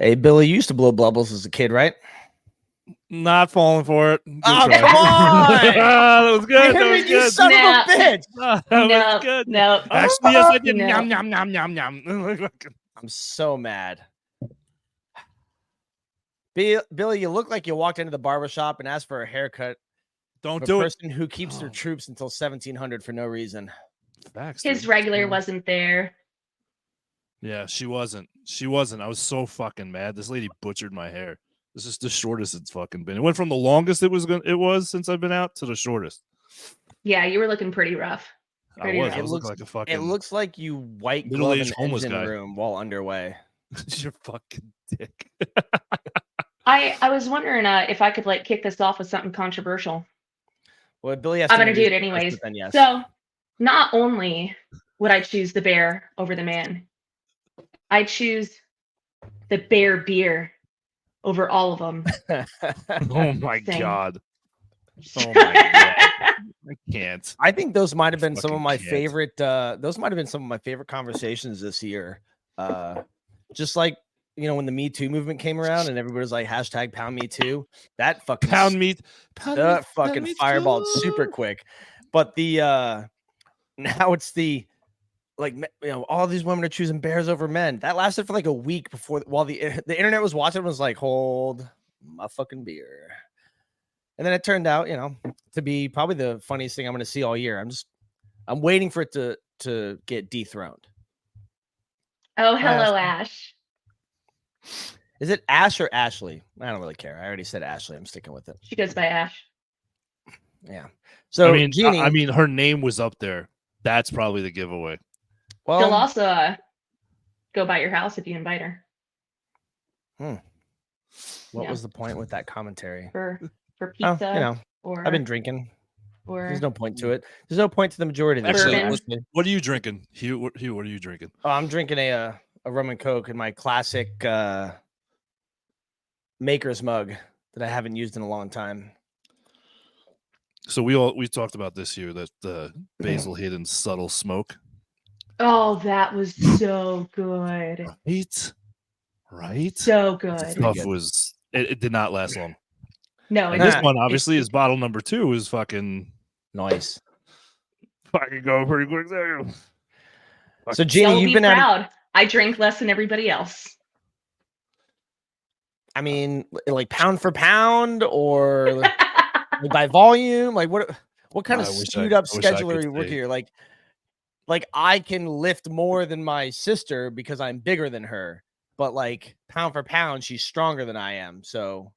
Hey, Billy, you used to blow bubbles as a kid, right? Not falling for it. Good Oh, try. come on! That was good. That was You good. son of a bitch! That was good. No. Actually, yes, I did. No. Yum, yum, yum, yum, yum. I'm so mad. Billy, you look like you walked into the barbershop and asked for a haircut. Don't A do it. person who keeps their troops until 1700 for no reason. Facts, His dude. regular wasn't there. Yeah, she wasn't. She wasn't. I was so fucking mad. This lady butchered my hair. This is the shortest it's fucking been. It went from the longest it was since I've been out to the shortest. Yeah, you were looking pretty rough. I was looking like a fucking. It looks like you white glove in middle-aged the homeless engine guy. room while underway. You're fucking dick. I was wondering if I could like kick this off with something controversial. Well, Billy has I'm to gonna do it introduce anyways. then, yes. So, not only would I choose the bear over the man, I choose the bear beer over all of them. Oh my Thing. God. Oh my God. I can't. I think those might have been some of Fucking my can't. favorite. Those might have been some of my favorite conversations this year. Just like when the Me Too movement came around and everybody was like #pound Me Too. That fucking Pound meat. that fucking fireballed super quick. But the now it's the like all these women are choosing bears over men. That lasted for like a week while the internet was watching. Was like, hold my fucking beer. And then it turned out, to be probably the funniest thing I'm going to see all year. I'm waiting for it to get dethroned. Oh, hello, Ash. Is it Ash or Ashley? I don't really care. I already said Ashley. I'm sticking with it. She goes by Ash. Yeah. So Jeannie, I mean, her name was up there. That's probably the giveaway. She'll also go by your house if you invite her. What was the point with that commentary? For pizza, or I've been drinking. Or there's no point to it. There's no point to the majority of this. Actually, what are you drinking, Hugh? What are you drinking? Oh, I'm drinking a rum and coke in my classic maker's mug that I haven't used in a long time. So we talked about this here, that the basil hidden subtle smoke. Oh, that was so good. Right. So good. Stuff was it did not last long. No, and this one obviously is bottle number 2 is fucking nice. Fucking go pretty quick there. So Jeannie, you've been proud. I drink less than everybody else. I mean, like pound for pound, or like by volume. Like what kind of screwed up schedule are you working here? Like I can lift more than my sister because I'm bigger than her, but like pound for pound, she's stronger than I am. So.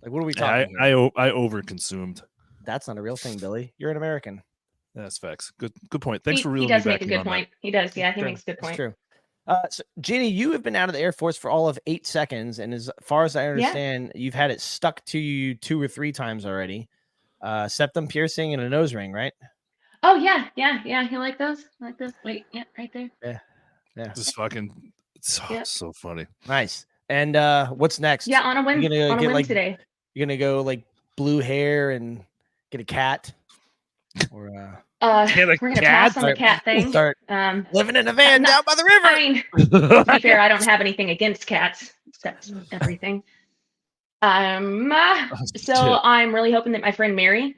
Like, what are we talking I overconsumed. That's not a real thing, Billy. You're an American. That's facts. Good point. Thanks for reeling me back. He does make a good point. He does. Yeah, he makes a good point. That's true. So, Jeannie, you have been out of the Air Force for all of 8 seconds. And as far as I understand, you've had it stuck to you 2 or 3 times already. Septum piercing and a nose ring, right? Oh, yeah. You like those? Like those? Wait, yeah, right there. Yeah. Just fucking so funny. Nice. And what's next? Yeah, on a whim today. You're gonna go like blue hair and get a cat, or we're gonna pass on the cat thing. Start living in a van down by the river. I mean, to be fair, I don't have anything against cats except everything. So I'm really hoping that my friend Mary,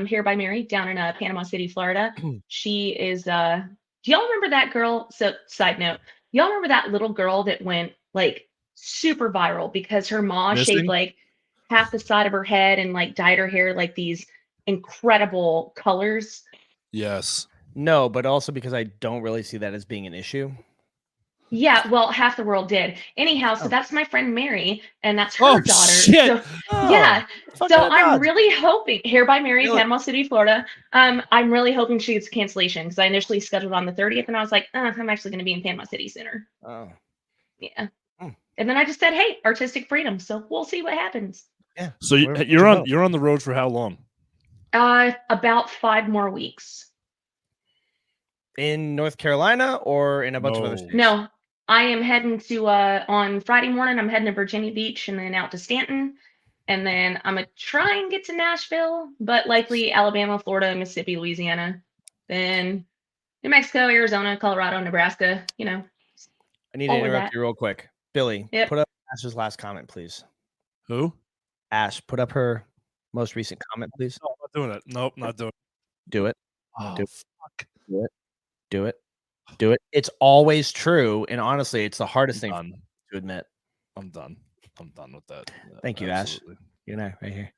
here by Mary, down in Panama City, Florida, she is. Do y'all remember that girl? So, side note, y'all remember that little girl that went like super viral because her mom shaved like half the side of her head and like dyed her hair like these incredible colors? Yes. No, but also because I don't really see that as being an issue. Yeah, well, half the world did. Anyhow, so that's my friend Mary, and that's her daughter. Shit. So, yeah. So I'm really hoping, here by Mary, Panama City, Florida, I'm really hoping she gets a cancellation because I initially scheduled on the 30th, and I was like, I'm actually going to be in Panama City sooner. Oh. Yeah. And then I just said, hey, artistic freedom. So we'll see what happens. Yeah. So you're on the road for how long? About 5 more weeks. In North Carolina or in a bunch of other states? No, I am heading to on Friday morning. I'm heading to Virginia Beach and then out to Stanton, and then I'm gonna try and get to Nashville, but likely Alabama, Florida, Mississippi, Louisiana, then New Mexico, Arizona, Colorado, Nebraska. I need to interrupt you real quick, Billy. Yep. Put up Ash's last comment, please. Who? Ash, put up her most recent comment, please. No, I'm not doing it. Nope, not doing it. Do it. Oh, Do it. fuck. Do it. Do it. Do it. It's always true, and honestly, it's the hardest thing to admit. I'm done. I'm done with that. Thank you, Absolutely. Ash. You know, right here.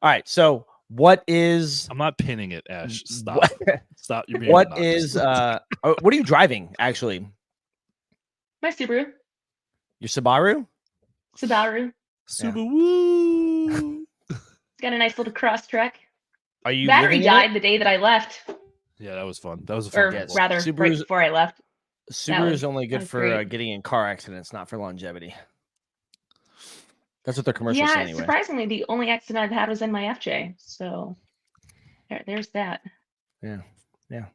All right. So, what is? I'm not pinning it, Ash. Stop. Stop. You're being what obnoxious. is? What are you driving? Actually, My Subaru. your Subaru. Subaru. Subaru. It's got a nice little cross track. Are you? Battery living in died it? the day that I left, Yeah, that was fun. That was a or fun. vehicle. rather, right Subaru's- before I left. Subaru was- is only that good was for great. getting in car accidents, not for longevity. That's what their commercials say Yeah, anyway. surprisingly, the only accident I've had was in my FJ. So there's that. Yeah. Yeah.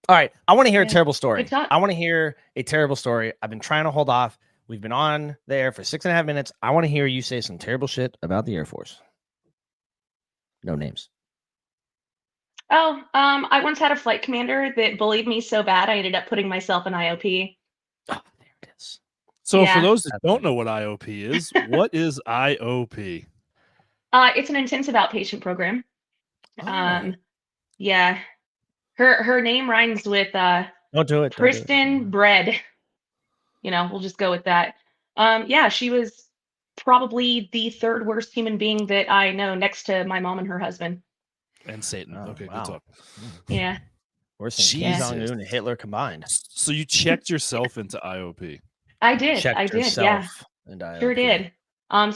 All right. I want to hear a Yeah. terrible story. Good talk. I want to hear a terrible story. I've been trying to hold off. We've been on there for 6.5 minutes. I want to hear you say some terrible shit about the Air Force. No names. Oh, I once had a flight commander that bullied me so bad I ended up putting myself in IOP. Oh, there it is. So Yeah. for those that don't know what IOP is, what is IOP? It's an intensive outpatient program. Oh. Yeah. Her name rhymes with Don't do it. Don't do it. Kristen Bread. We'll just go with that. Yeah, she was probably the third worst human being that I know, next to my mom and her husband. And Satan. Oh, Okay, wow. good talk. Yeah. Worse than Kim Jesus. Jong-un and Hitler combined. So you checked yourself into IOP. I did. Checked I did. Yeah. yourself into Sure IOP. did.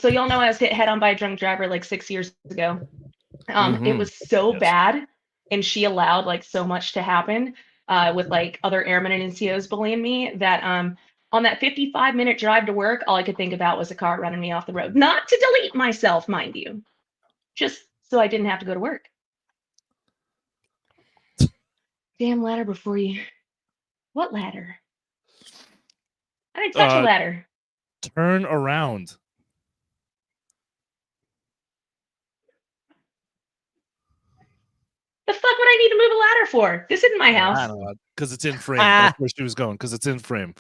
So y'all know I was hit head on by a drunk driver like 6 years ago. It Mhm. was so Yes. bad, and she allowed like so much to happen with like other airmen and NCOs bullying me that on that 55-minute drive to work, all I could think about was a car running me off the road. Not to delete myself, mind you, just so I didn't have to go to work. Damn ladder before you. What ladder? I didn't touch a ladder. Turn around. The fuck would I need to move a ladder for? This isn't my house. Because it's in frame. That's where she was going. Because it's in frame.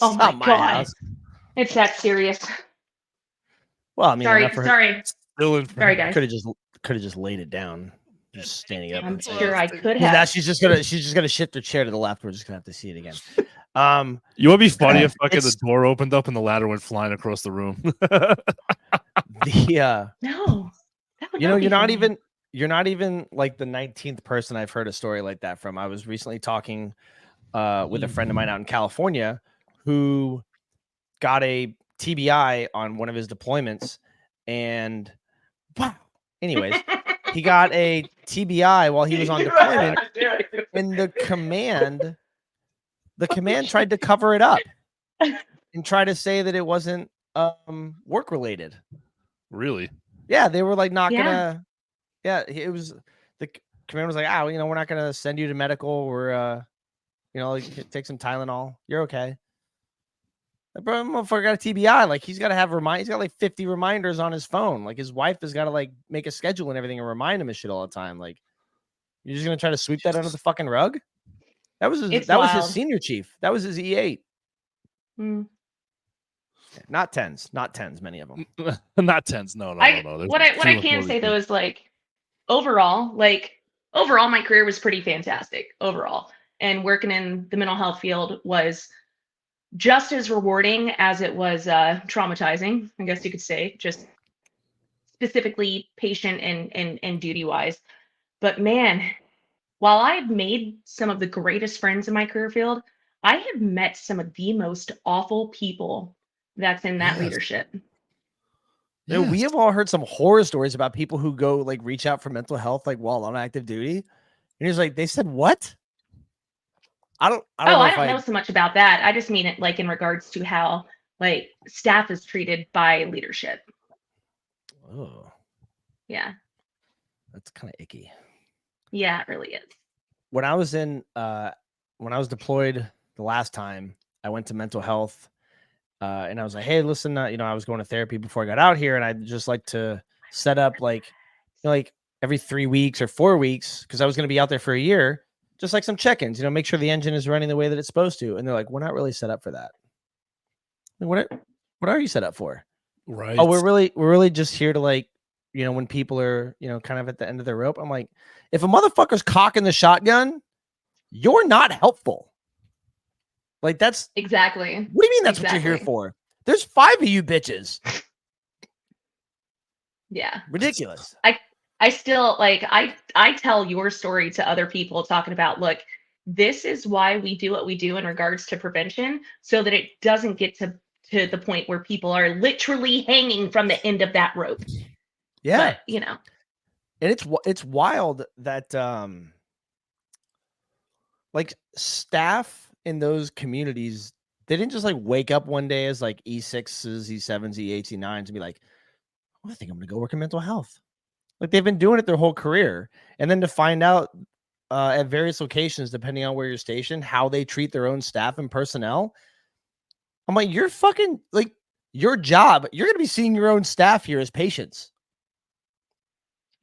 Oh my not my god. house. It's that serious. Well, I mean, Sorry, enough for her. sorry. Still in frame. Sorry, guys. Could have just laid it down, just standing up. I'm and sure I could Now have. she's just gonna shift her chair to the left. We're just gonna have to see it again. You would be funny if fucking the It's- door opened up and the ladder went flying across the room. The No. That would you know, be funny. you're not even like the 19th person I've heard a story like that from. I was recently talking with a friend of mine out in California who got a TBI on one of his deployments, and wow. Anyways, he got a TBI while he was on deployment, and the command tried to cover it up and try to say that it wasn't work related. Really? Yeah, they were like not Yeah. gonna. Yeah, it was the commander was like, we're not gonna send you to medical. We're like, take some Tylenol. You're okay. That bro, motherfucker got a TBI. Like he's got to have he's got like 50 reminders on his phone. Like his wife has got to like make a schedule and everything and remind him of shit all the time. Like you're just gonna try to sweep that under the fucking rug. That was his, was his senior chief. That was his E8. Hmm. Not tens, many of them. Not tens. No. What I can say though is like overall, my career was pretty fantastic overall, and working in the mental health field was just as rewarding as it was traumatizing, I guess you could say, just specifically patient and duty wise. But man, while I've made some of the greatest friends in my career field, I have met some of the most awful people that's in that leadership. You know, we have all heard some horror stories about people who go like reach out for mental health like while on active duty. And he's like, they said what? I don't know so much about that. I just mean it like in regards to how like staff is treated by leadership. Oh, Yeah. that's kind of icky. Yeah, it really is. When I was deployed the last time, I went to mental health and I was like, hey, listen, I was going to therapy before I got out here, and I'd just like to set up like every 3 weeks or 4 weeks, because I was going to be out there for a year, just like some check-ins, make sure the engine is running the way that it's supposed to. And they're like, we're not really set up for that. Like, What are you set up for? Right. Oh, we're really just here to like, when people are, kind of at the end of their rope. I'm like, if a motherfucker's cocking the shotgun, you're not helpful. Like that's Exactly. What do you mean that's what you're here for? There's 5 of you bitches. Yeah. Ridiculous. I still like I tell your story to other people talking about, look, this is why we do what we do in regards to prevention, so that it doesn't get to the point where people are literally hanging from the end of that rope. Yeah. But, And it's wild that like staff in those communities, they didn't just like wake up one day as like E6s, E7s, E8s, E9s and be like, I think I'm gonna go work in mental health. Like they've been doing it their whole career. And then to find out at various locations, depending on where you're stationed, how they treat their own staff and personnel. I'm like, you're fucking like your job. You're gonna be seeing your own staff here as patients.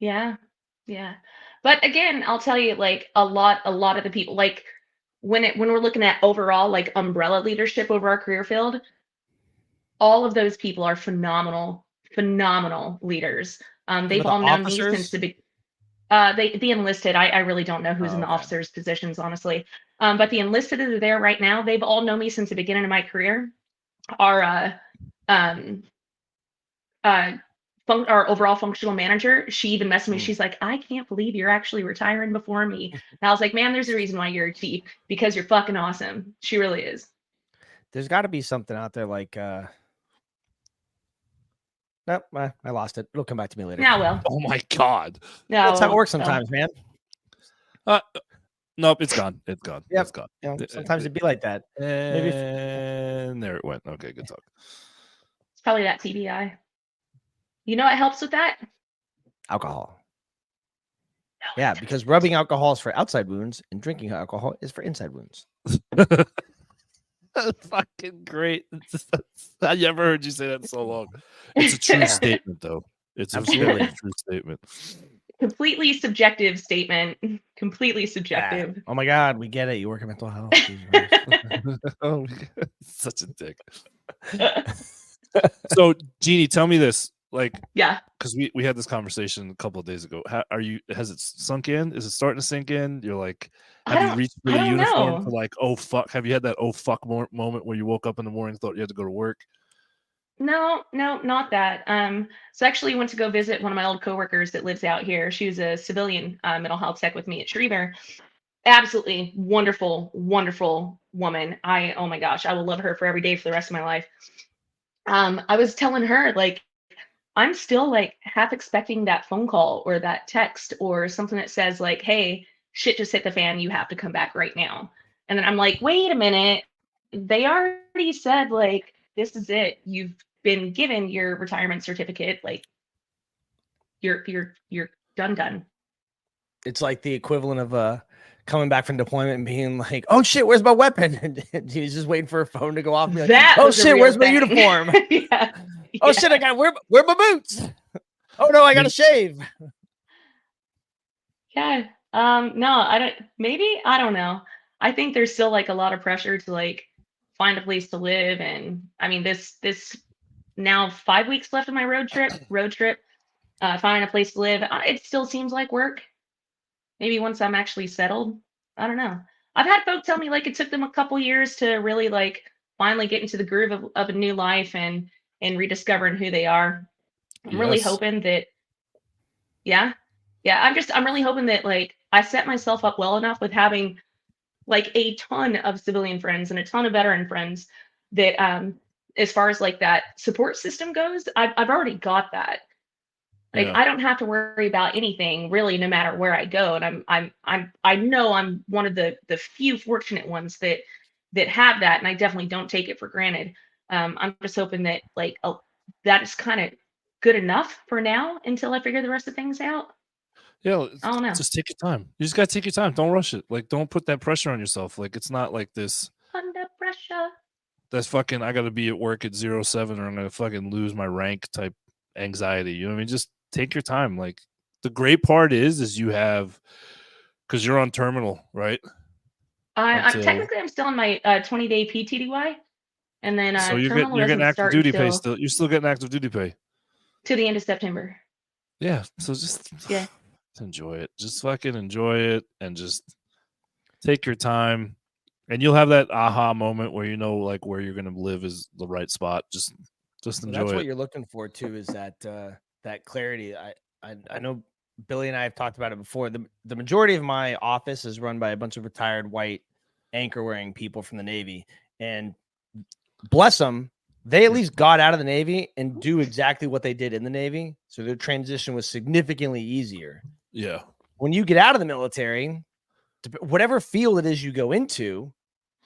Yeah. Yeah. But again, I'll tell you, like a lot of the people, like when we're looking at overall like umbrella leadership over our career field, all of those people are phenomenal leaders. They've all known me since the the enlisted. I really don't know who's in the officers' positions, honestly. But the enlisted that are there right now, they've all known me since the beginning of my career. Our our overall functional manager, she even messaged me. She's like, I can't believe you're actually retiring before me. And I was like, man, there's a reason why you're a chief, because you're fucking awesome. She really is. There's got to be something out there like nope, I lost it. It'll come back to me later. Now, well. Oh my god. No, that's how it works sometimes, man. Nope, it's gone. It's gone. Yep. It's gone. Sometimes it'd be like that. And there it went. Okay, good talk. It's probably that TBI. You know what helps with that? Alcohol. No, yeah, because rubbing alcohol is for outside wounds and drinking alcohol is for inside wounds. That's fucking great. I never heard you say that in so long. It's a true statement, though. It's absolutely a true statement. Completely subjective statement. Completely subjective. Yeah. Oh my God, we get it. You work in mental health. Oh, such a dick. So, Jeannie, tell me this. Like, yeah, because we had this conversation a couple of days ago. Has it sunk in? Is it starting to sink in? You're like, have you reached for the uniform to like, oh fuck? Have you had that oh fuck moment where you woke up in the morning and thought you had to go to work? No, not that. So actually went to go visit one of my old coworkers that lives out here. She was a civilian mental health tech with me at Schriever. Absolutely wonderful woman. Oh my gosh, I will love her for every day for the rest of my life. I was telling her, like, I'm still like half expecting that phone call or that text or something that says like, hey, shit just hit the fan. You have to come back right now. And then I'm like, wait a minute. They already said like, this is it. You've been given your retirement certificate. Like you're done. It's like the equivalent of coming back from deployment and being like, oh shit, where's my weapon? And he's just waiting for a phone to go off and be like, oh shit, where's my uniform? Yeah. Oh shit, I got where my boots? Oh no, I gotta shave. Yeah. No, I don't know. I think there's still like a lot of pressure to like find a place to live. And I mean, this now 5 weeks left of my road trip, finding a place to live. It still seems like work. Maybe once I'm actually settled, I don't know. I've had folks tell me like it took them a couple years to really like finally get into the groove of a new life and rediscovering who they are. I'm really hoping that, I'm really hoping that like I set myself up well enough with having like a ton of civilian friends and a ton of veteran friends that as far as like that support system goes, I've already got that. Like I don't have to worry about anything really, no matter where I go. And I know I'm one of the few fortunate ones that have that, and I definitely don't take it for granted. I'm just hoping that like that is kind of good enough for now until I figure the rest of things out. Yeah, I don't know. Just take your time. You just gotta take your time. Don't rush it. Like, don't put that pressure on yourself. Like, it's not like this. Under pressure. That's fucking. I gotta be at work at 07 or I'm gonna fucking lose my rank type anxiety. You know what I mean? Just take your time. Like, the great part is you have, because you're on terminal, right? I'm technically still in my 20-day PTDY. And then So you're terminal getting doesn't active start duty pay until still. You're still getting active duty pay. to the end of September. Yeah. So just enjoy it. Just fucking enjoy it and just take your time. And you'll have that aha moment where you know like where you're gonna live is the right spot. Just enjoy That's it. what you're looking for too, is that clarity. I know Billy and I have talked about it before. The majority of my office is run by a bunch of retired white anchor wearing people from the Navy, and bless them, they at least got out of the Navy and do exactly what they did in the Navy. So their transition was significantly easier. Yeah. When you get out of the military, whatever field it is you go into,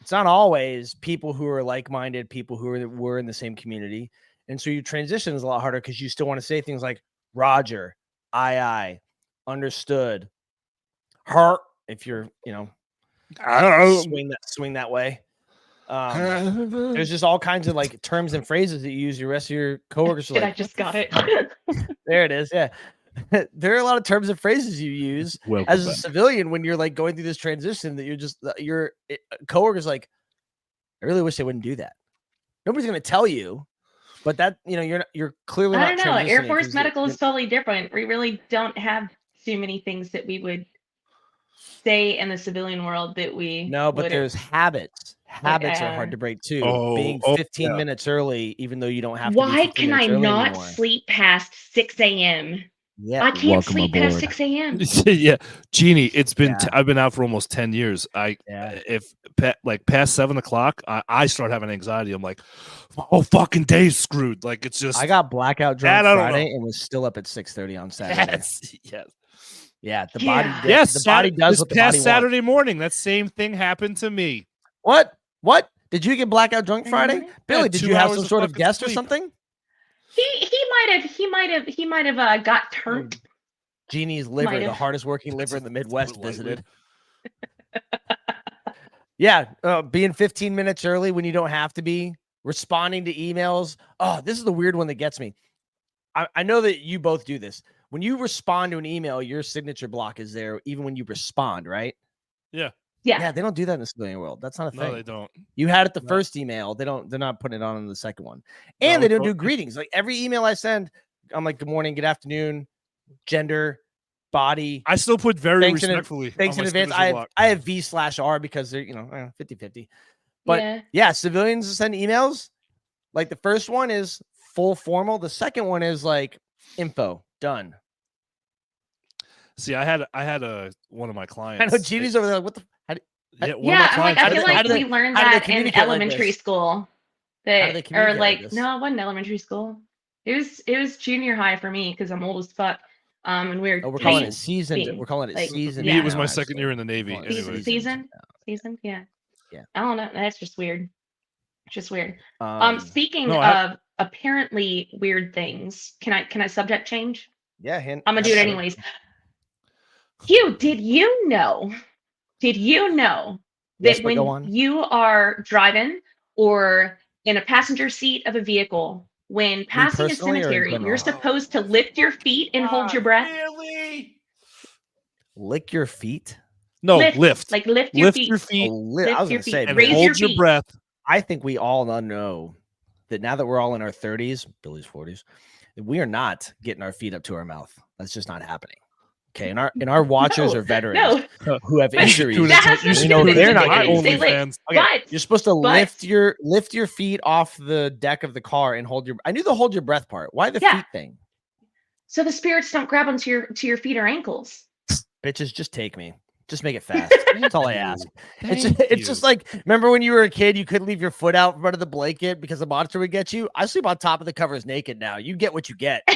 it's not always people who are like-minded, people who were in the same community. And so your transition is a lot harder because you still want to say things like Roger, aye, understood, heart, if you're, swing that way. There's just all kinds of like terms and phrases that you use. Your rest of your coworkers are like, I just got it. There it is. Yeah. There are a lot of terms and phrases you use as a civilian when you're like going through this transition that your coworkers like, I really wish they wouldn't do that. Nobody's going to tell you, but that, you're clearly not. I don't know. Air Force medical is totally different. We really don't have too many things that we would say in the civilian world that we but there's habits. Habits are hard to break too. Being 15 minutes early, even though you don't have to. Why can I not sleep past 6 a.m.? Yeah, I can't sleep past 6 a.m. Yeah, Jeannie, it's been I've been out for almost 10 years. If past 7 o'clock, I start having anxiety. I'm like, oh, fucking day's screwed. Like it's just. I got blackout drunk Friday and was still up at 6:30 on Saturday. Yes. Yeah, the body. Yes, the body does what the body wants. Saturday morning, that same thing happened to me. What? Did you get blackout drunk Friday, Billy? Did you have some sort of guest or something? He might have got turned. Jeannie's liver, the hardest working liver in the Midwest, visited. Being 15 minutes early when you don't have to be, responding to emails. Oh, this is the weird one that gets me. I know that you both do this. When you respond to an email, your signature block is there even when you respond, right? Yeah. Yeah, they don't do that in the civilian world. That's not a thing. No, they don't. You had it the first email. They're not putting it on in the second one. And they don't do greetings. Like every email I send, I'm like, good morning, good afternoon, gender, body. I still put very respectfully. Thanks in advance. I have V/R because they're 50-50. But civilians send emails. Like the first one is full formal. The second one is like info done. See, I had one of my clients. I know Jeannie's over there. Like, what the? I feel like we learned that in elementary school. No, it wasn't elementary school. It was junior high for me because I'm old as fuck. And we're calling it seasoned. We're calling it seasoned. It was my second year in the Navy. Seasoned. Yeah. I don't know. That's just weird. It's just weird. Speaking of apparently weird things, can I subject change? Yeah, I'm gonna do it anyways. Hugh, did you know that when you are driving or in a passenger seat of a vehicle, when passing a cemetery, you're supposed to lift your feet and hold your breath? Really? Lick your feet? No, lift. Like lift your feet. I was going to say, hold your breath. I think we all know that now that we're all in our 30s, Billy's 40s, we are not getting our feet up to our mouth. That's just not happening. Okay, and our watchers are veterans who have injuries. They're not getting only fans. Okay, you're supposed to lift your feet off the deck of the car and hold your. I knew the hold your breath part. Why the feet thing? So the spirits don't grab onto your feet or ankles. Bitches, just take me. Just make it fast. That's all I ask. It's just like, remember when you were a kid, you couldn't leave your foot out from under the blanket because the monster would get you? I sleep on top of the covers naked now. You get what you get.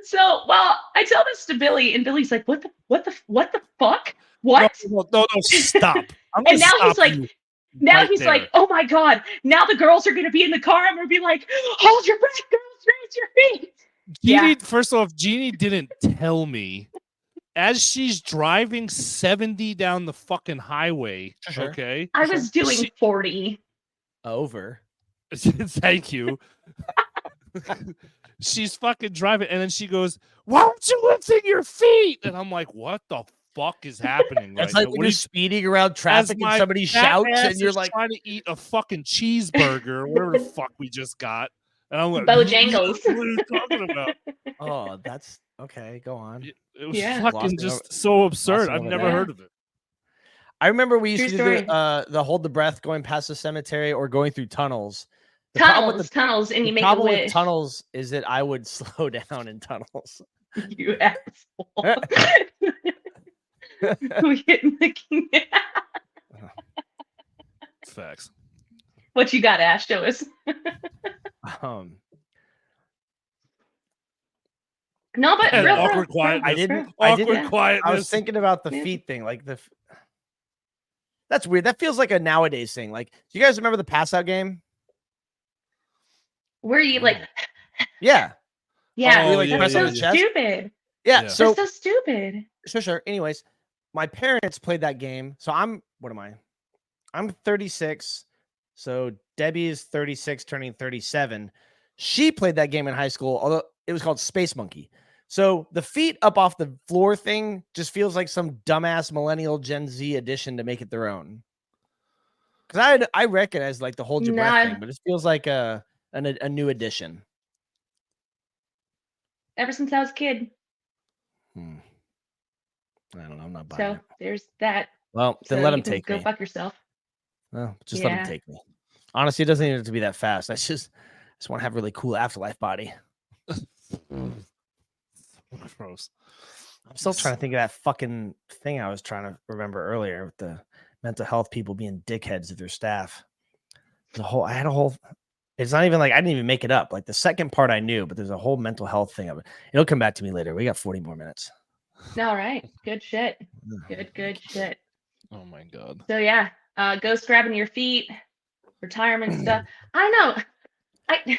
So, I tell this to Billy, and Billy's like, what the fuck? What? No, stop. And now he's like, oh my God, now the girls are going to be in the car. I'm going to be like, hold your breath, girls, raise your feet. Jeannie, first off, Jeannie didn't tell me. As she's driving 70 down the fucking highway, okay? I was doing 40. Over. Thank you. She's fucking driving, and then she goes, "Why aren't you lifting your feet?" And I'm like, "What the fuck is happening? That's right like now? when What you're are you, speeding around as traffic and my somebody fat shouts ass and you're is like, trying to eat a fucking cheeseburger or whatever the fuck we just got, and I'm like, Bojangles. what are you talking about? oh, that's okay. Go on. It was Yeah. fucking Glossing just so absurd. I've over never that. heard of it. I remember we used True to do story. the hold the breath going past the cemetery or going through tunnels. The problem with Tunnels, and the you make a problem with wish. tunnels is that I would slow down in tunnels. You asshole. We getting the Facts. What you got, Ash? Show us. No, but And real awkward quietness. I didn't. Awkward quietness. I was thinking about the feet thing, like that's weird. That feels like a nowadays thing. Like, do you guys remember the pass out game? Where you like? Yeah. Yeah, Oh, like, that's press so on the chest? stupid. Yeah. Yeah. So That's so stupid. sure. Anyways, my parents played that game. So what am I? I'm 36. So Debbie is 36, turning 37. She played that game in high school, although it was called Space Monkey. So the feet up off the floor thing just feels like some dumbass millennial Gen Z addition to make it their own. Because I recognize like the hold your breath thing, but it feels like a new addition. Ever since I was a kid. I don't know. I'm not buying So it. there's that. Well, then So let you him can take go me. fuck yourself. Well, just let him Yeah. take me. Honestly, it doesn't need it to be that fast. I just want to have a really cool afterlife body. Gross. I'm still trying to think of that fucking thing I was trying to remember earlier with the mental health people being dickheads to their staff. I had a whole. It's not even like I didn't even make it up. Like the second part I knew, but there's a whole mental health thing of it. It'll come back to me later. We got 40 more minutes. All right. Good shit. Good shit. Oh my god. So yeah, ghost grabbing your feet, retirement stuff. I know.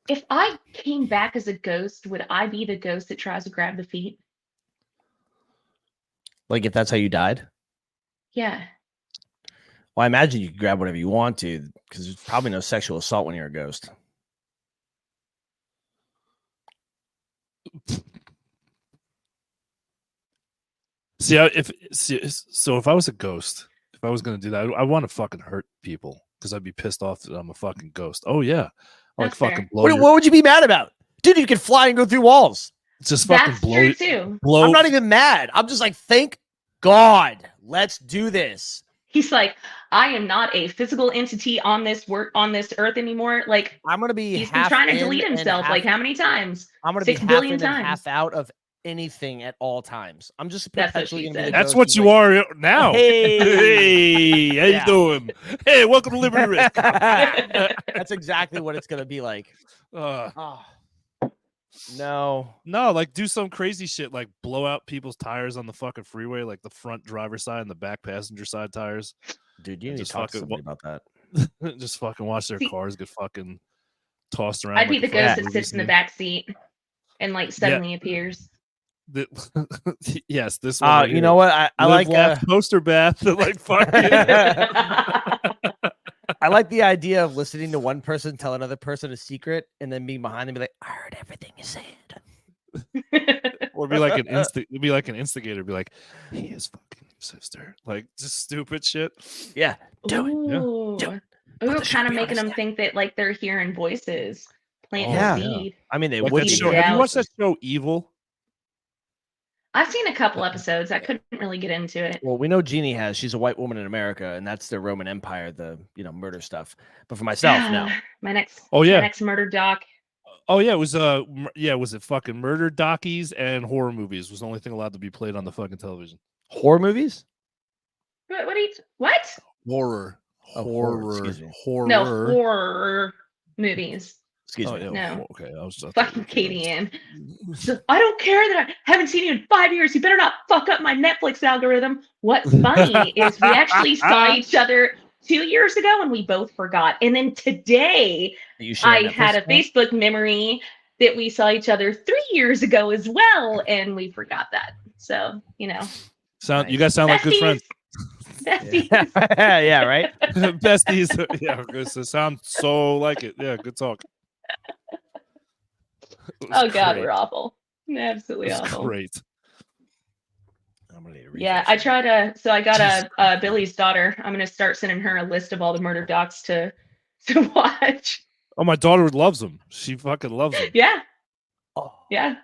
If I came back as a ghost, would I be the ghost that tries to grab the feet? Like if that's how you died? Yeah. Well, I imagine you can grab whatever you want to because there's probably no sexual assault when you're a ghost. So if I was a ghost, if I was gonna do that, I want to fucking hurt people because I'd be pissed off that I'm a fucking ghost. Oh yeah, I like That's fucking fair. blow. What would you be mad about, dude? You could fly and go through walls. Just fucking That's blow. true too. Blow. I'm not even mad. I'm just like, thank God, let's do this. He's like, I am not a physical entity on this earth anymore. Like I'm gonna be. he's been trying to delete himself. Like how many times? I'm gonna be 6 half billion in and times. half out of anything at all times. I'm just That's what perpetually she gonna be said. the That's ghost what who's you like, are now. Hey, How you doing? Hey, welcome to Liberty Risk. That's exactly what it's gonna be like. No, like do some crazy shit, like blow out people's tires on the fucking freeway, like the front driver's side and the back passenger side tires. dude, you need to just talk to fucking somebody about that. Just fucking watch their cars get fucking tossed around. I'd be like the a ghost fucking that movie sits in the scene. back seat and like suddenly appears. Yes, this one. Right You know what? I Live, like laugh, poster bath. Like fucking. I like the idea of listening to one person tell another person a secret and then being behind them and be like, I heard everything you said. Or be like an instigator, be like, he is fucking your sister. Like just stupid shit. Yeah. Do it. Ooh. Do it. Ooh, kind of making them think that like they're hearing voices. Plant yeah. the seed. I mean, they Like would that be. show. Have you watched that show Evil? I've seen a couple episodes. I couldn't really get into it. Well, we know Jeannie has. She's a white woman in America, and that's the Roman Empire, the murder stuff. But for myself, no. My next murder doc. Oh yeah, it was was it fucking murder docies and horror movies was the only thing allowed to be played on the fucking television. Horror movies? What? Horror. Oh, horror. excuse me. Horror. No, horror movies. Excuse me. Yeah, No. Okay, I was just Fucking Katie Ann. So, I don't care that I haven't seen you in 5 years. You better not fuck up my Netflix algorithm. What's funny is we actually saw each other 2 years ago and we both forgot. And then today I had a Facebook memory that we saw each other 3 years ago as well, and we forgot that. So, you guys sound like good friends. Besties. Yeah, right. Besties. Yeah, so sound so like it. Yeah, good talk. Oh God, we're awful. Absolutely awful. Great. I'm gonna need Yeah, I try to. So I got Billy's daughter. I'm gonna start sending her a list of all the murder docs to watch. Oh, my daughter loves them. She fucking loves them. Yeah. Oh. Yeah.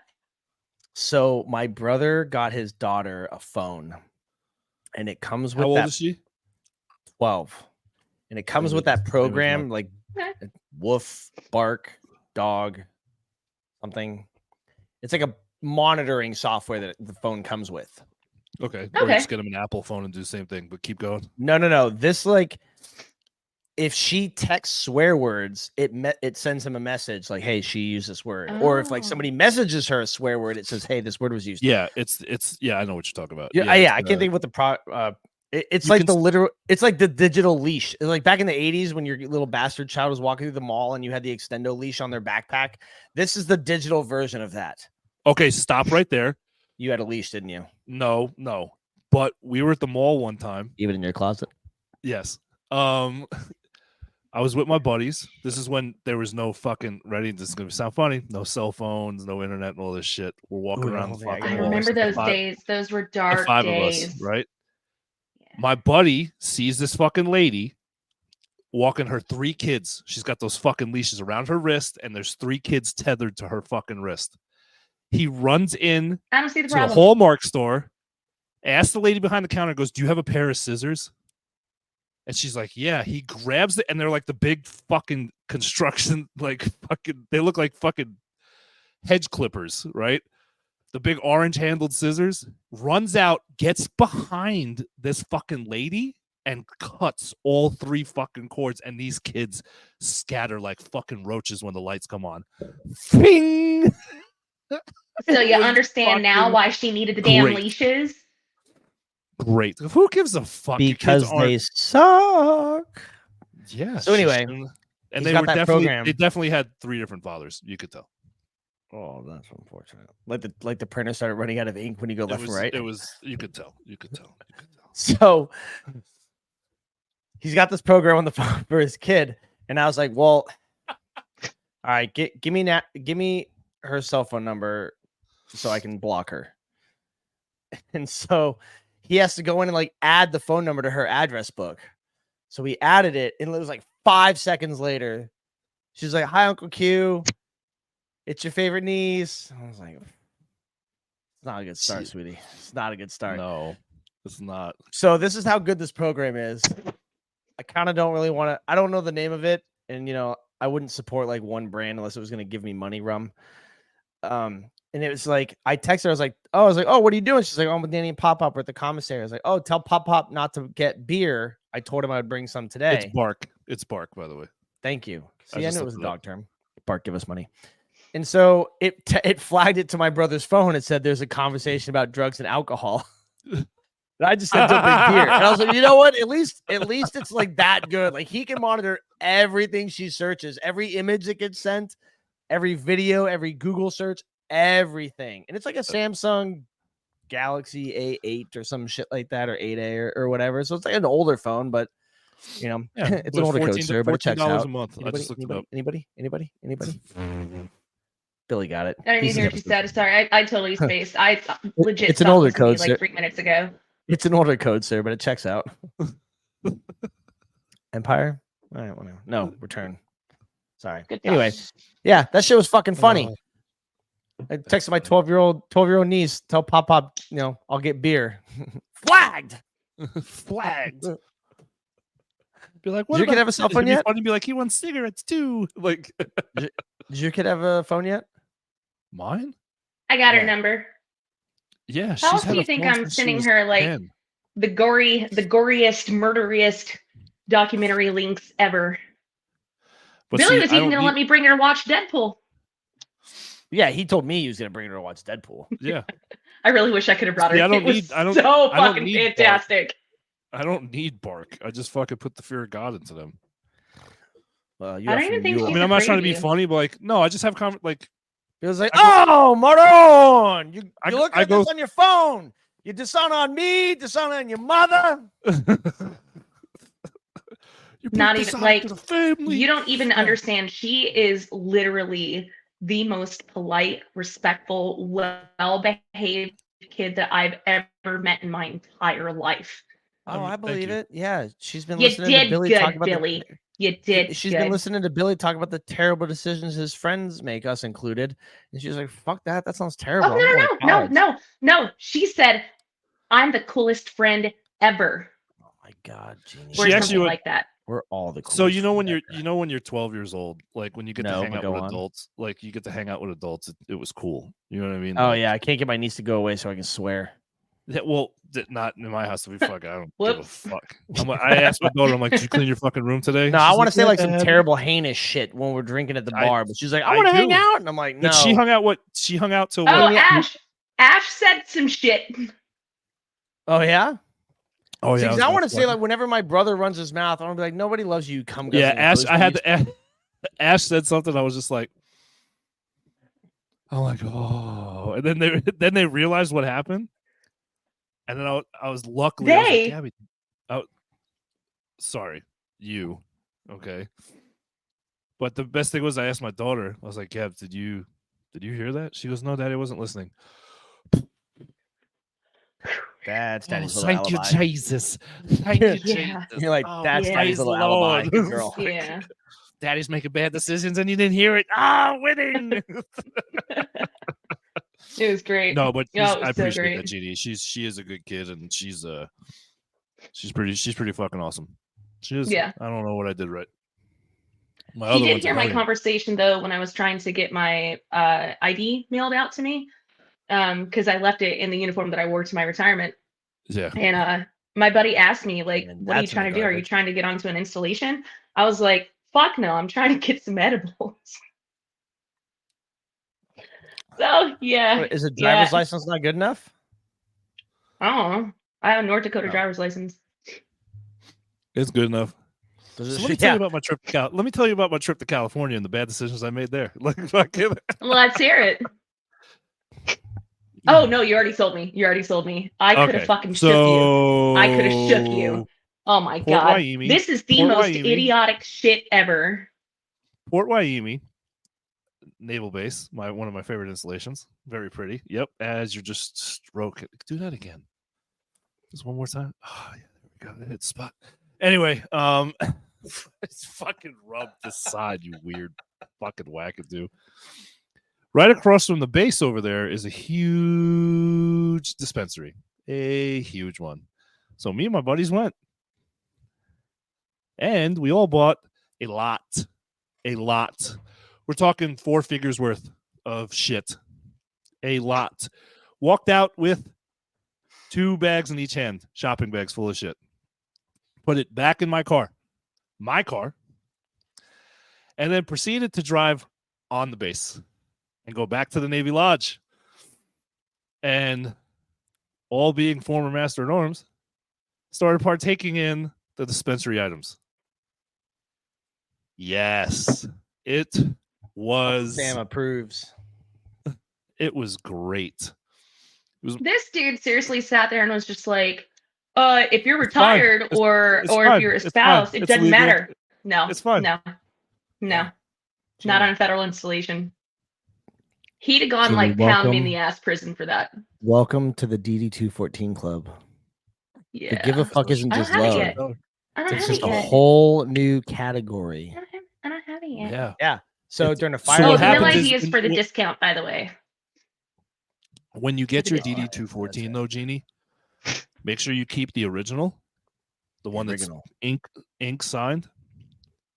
So my brother got his daughter a phone, and it comes with How old is she? 12, and it comes with that program like woof, bark, dog, something. It's like a monitoring software that the phone comes with. Okay. Or just get him an Apple phone and do the same thing, but keep going. No. This, like, if she texts swear words, it sends him a message like, "Hey, she used this word." Oh. Or if like somebody messages her a swear word, it says, "Hey, this word was used." Yeah, it's I know what you're talking about. Yeah, I can't think of what the it's like the literal. It's like the digital leash. It's like back in the 80s when your little bastard child was walking through the mall and you had the extendo leash on their backpack. This is the digital version of that. Okay, stop right there. You had a leash, didn't you? No. But we were at the mall one time. Even in your closet? Yes. I was with my buddies. This is when there was no fucking ready. This is gonna sound funny. No cell phones, no internet, and all this shit. We're walking around the fucking I mall. remember those days. Those were dark five days. of us, right? Yeah. My buddy sees this fucking lady walking her 3 kids. She's got those fucking leashes around her wrist, and there's 3 kids tethered to her fucking wrist. He runs in I don't see the to problem. the Hallmark store, asks the lady behind the counter, goes, "Do you have a pair of scissors?" And she's like, "Yeah." He grabs it, and they're like the big fucking construction, like fucking, they look like fucking hedge clippers, right? The big orange handled scissors. Runs out, gets behind this fucking lady, and cuts all 3 fucking cords. And these kids scatter like fucking roaches when the lights come on. Fing! So you understand now why she needed the damn leashes? Great. Who gives a fuck? Because they suck. Yeah. So anyway, and they were definitely had 3 different fathers. You could tell. Oh, that's unfortunate. Like the printer started running out of ink when you go left and right. It was. You could tell. So he's got this program on the phone for his kid, and I was like, "Well, all right, give me her cell phone number so I can block her." And so he has to go in and like add the phone number to her address book. So we added it, and it was like 5 seconds later. She's like, "Hi, Uncle Q. It's your favorite niece." I was like, "It's not a good start, sweetie. It's not a good start." No, it's not. So this is how good this program is. I kind of don't really want to. I don't know the name of it, and I wouldn't support like one brand unless it was going to give me money. And it was like, I texted her. I was like, "Oh, what are you doing?" She's like, "Oh, I'm with Danny and Pop Pop. We're at the commissary." I was like, "Oh, tell Pop Pop not to get beer. I told him I would bring some today." It's bark. It's bark, by the way. Thank you. See, I knew it was a dog term. Bark, give us money. And so it flagged it to my brother's phone. It said there's a conversation about drugs and alcohol. And I just said don't bring beer. And I was like, you know what? At least it's like that good. Like he can monitor everything she searches, every image that gets sent, every video, every Google search, everything. And it's like a Samsung Galaxy A8 or some shit like that, or 8A or whatever. So it's like an older phone, but it's an older code, sir, but it checks out. $14 a month. I just looked it up. Anybody? Billy got it. I didn't even hear what you said. Sorry, I totally spaced. I legit. It's an older code, like 3 minutes ago. It's an older code, sir, but it checks out. Empire? I don't know. No, Return. Sorry. Anyway, yeah, that shit was fucking funny. I texted my 12-year-old niece, tell Pop Pop, I'll get beer. Flagged. Be like, what? Did your kid have a cell phone yet? Be like, he wants cigarettes too. Like, did your kid have a phone yet? Mine? I got her number. Yeah. How else do you think I'm sending her like the goriest, murderiest documentary links ever? But Billy was even going to let me bring her to watch Deadpool. Yeah, he told me he was going to bring her to watch Deadpool. Yeah. I really wish I could have brought her. It was so fucking fantastic. I don't need bark. I just fucking put the fear of God into them. I don't even think I'm not trying to be funny, but like, no, I just have like. It was like, oh, Maron, you look at this on your phone. You dishonor on me, dishonor on your mother. Not even like you don't even understand. She is literally the most polite, respectful, well-behaved kid that I've ever met in my entire life. Oh, I believe it. Yeah, she's been You listening to did Billy good, talk about Billy. You did she's good. been listening to Billy talk about the terrible decisions his friends make, us included, and she's like, "Fuck that! That sounds terrible." Oh, no. She said, "I'm the coolest friend ever." Oh my god, Jeannie. She actually would, like that. We're all the coolest. so you know when you're 12 years old, like when you get to hang out with adults, like you get to hang out with adults, it was cool. You know what I mean? Oh like, yeah, I can't get my niece to go away so I can swear. Yeah, well, not in my house. To be fuck, I don't give a fuck. I asked my daughter, I'm like, "Did you clean your fucking room today?" No, She's I want to say like some Dad." terrible, heinous shit when we're drinking at the bar, but she's like, "I I want to hang do. out," and I'm like, "No." But she hung out till Oh, what? Ash said some shit. Oh yeah. Oh yeah. See, I want to say like whenever my brother runs his mouth, I want to be like, "Nobody loves you." Come, yeah. Ash, I had to. Ash said something. I was just like, "Oh my god!" And then they realized what happened, and then I was luckily I was like, Gabby, sorry, you, okay. But the best thing was I asked my daughter. I was like, "Gab, did you hear that?" She goes, "No, Daddy, I wasn't listening." That's Daddy's little thank alibi. you, Jesus. Thank you, Jesus. You're like, that's Daddy's little alibi, good girl. Yeah. Daddy's making bad decisions and you didn't hear it. Winning. It was great. No, but I appreciate great. that, GD. She is a good kid, and she's pretty fucking awesome. She is. Yeah. I don't know what I did right. She did hear my conversation though when I was trying to get my ID mailed out to me, because I left it in the uniform that I wore to my retirement. Yeah. And my buddy asked me like, "What are you trying to do? Are you trying to get onto an installation?" I was like, "Fuck no! I'm trying to get some edibles." So yeah. Is a driver's license not good enough? I don't know. I have a North Dakota driver's license. It's good enough. So let me tell you about my trip to Let me tell you about my trip to California and the bad decisions I made there. Let's hear it. Oh no, you already sold me. I could have fucking shook you. I could have shook you. Oh my god. Wyoming, this is the most idiotic shit ever. Port Wyoming Naval Base, one of my favorite installations. Very pretty. Yep. As you're just stroking. Do that again. Just one more time. Oh yeah, there we go. Hit spot. Anyway, it's fucking rubbed this side, you weird fucking wackadoo. Right across from the base over there is a huge dispensary. A huge one. So me and my buddies went. And we all bought a lot. A lot. We're talking 4 figures worth of shit. A lot. Walked out with 2 bags in each hand. Shopping bags full of shit. Put it back in my car. My car. And then proceeded to drive on the base. And go back to the Navy Lodge. And all being former Master at Arms, started partaking in the dispensary items. Yes. It was... Sam approves. It was great. This dude seriously sat there and was just like, if you're retired or if you're a spouse, it doesn't matter. No. It's fine. No. Not on a federal installation. He'd have gone like pound me in the ass prison for that. Welcome to the DD214 club. Yeah. The give a fuck isn't just love. It's just a whole new category. I don't have it yet. Yeah. So during a fire, so vanilla ID is for the discount, by the way. When you get your DD214 though, Jeannie, make sure you keep the original, the one that's ink signed.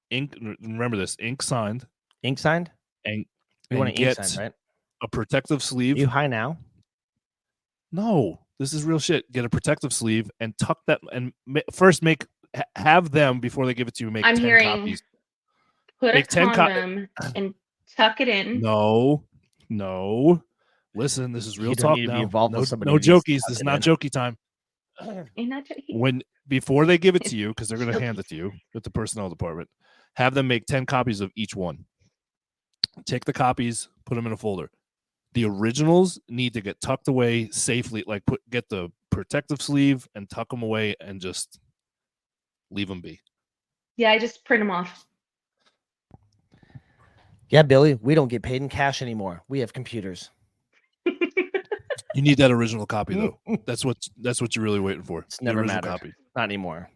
Remember this, ink signed. Ink signed. And you want to ink signed, right? A protective sleeve. Are you high now? No, this is real shit. Get a protective sleeve and tuck that, and first have them before they give it to you. Make 10 copies. Put a condom and tuck it in. No. Listen, this is real talk now. No jokies. This is not jokey time. Before they give it to you, because they're going to hand it to you with the personnel department, have them make 10 copies of each one. Take the copies, put them in a folder. The originals need to get tucked away safely. Like get the protective sleeve and tuck them away and just leave them be. Yeah, I just print them off. Yeah, Billy, we don't get paid in cash anymore. We have computers. You need that original copy though. That's what you're really waiting for. It's never original mattered. copy. Not anymore.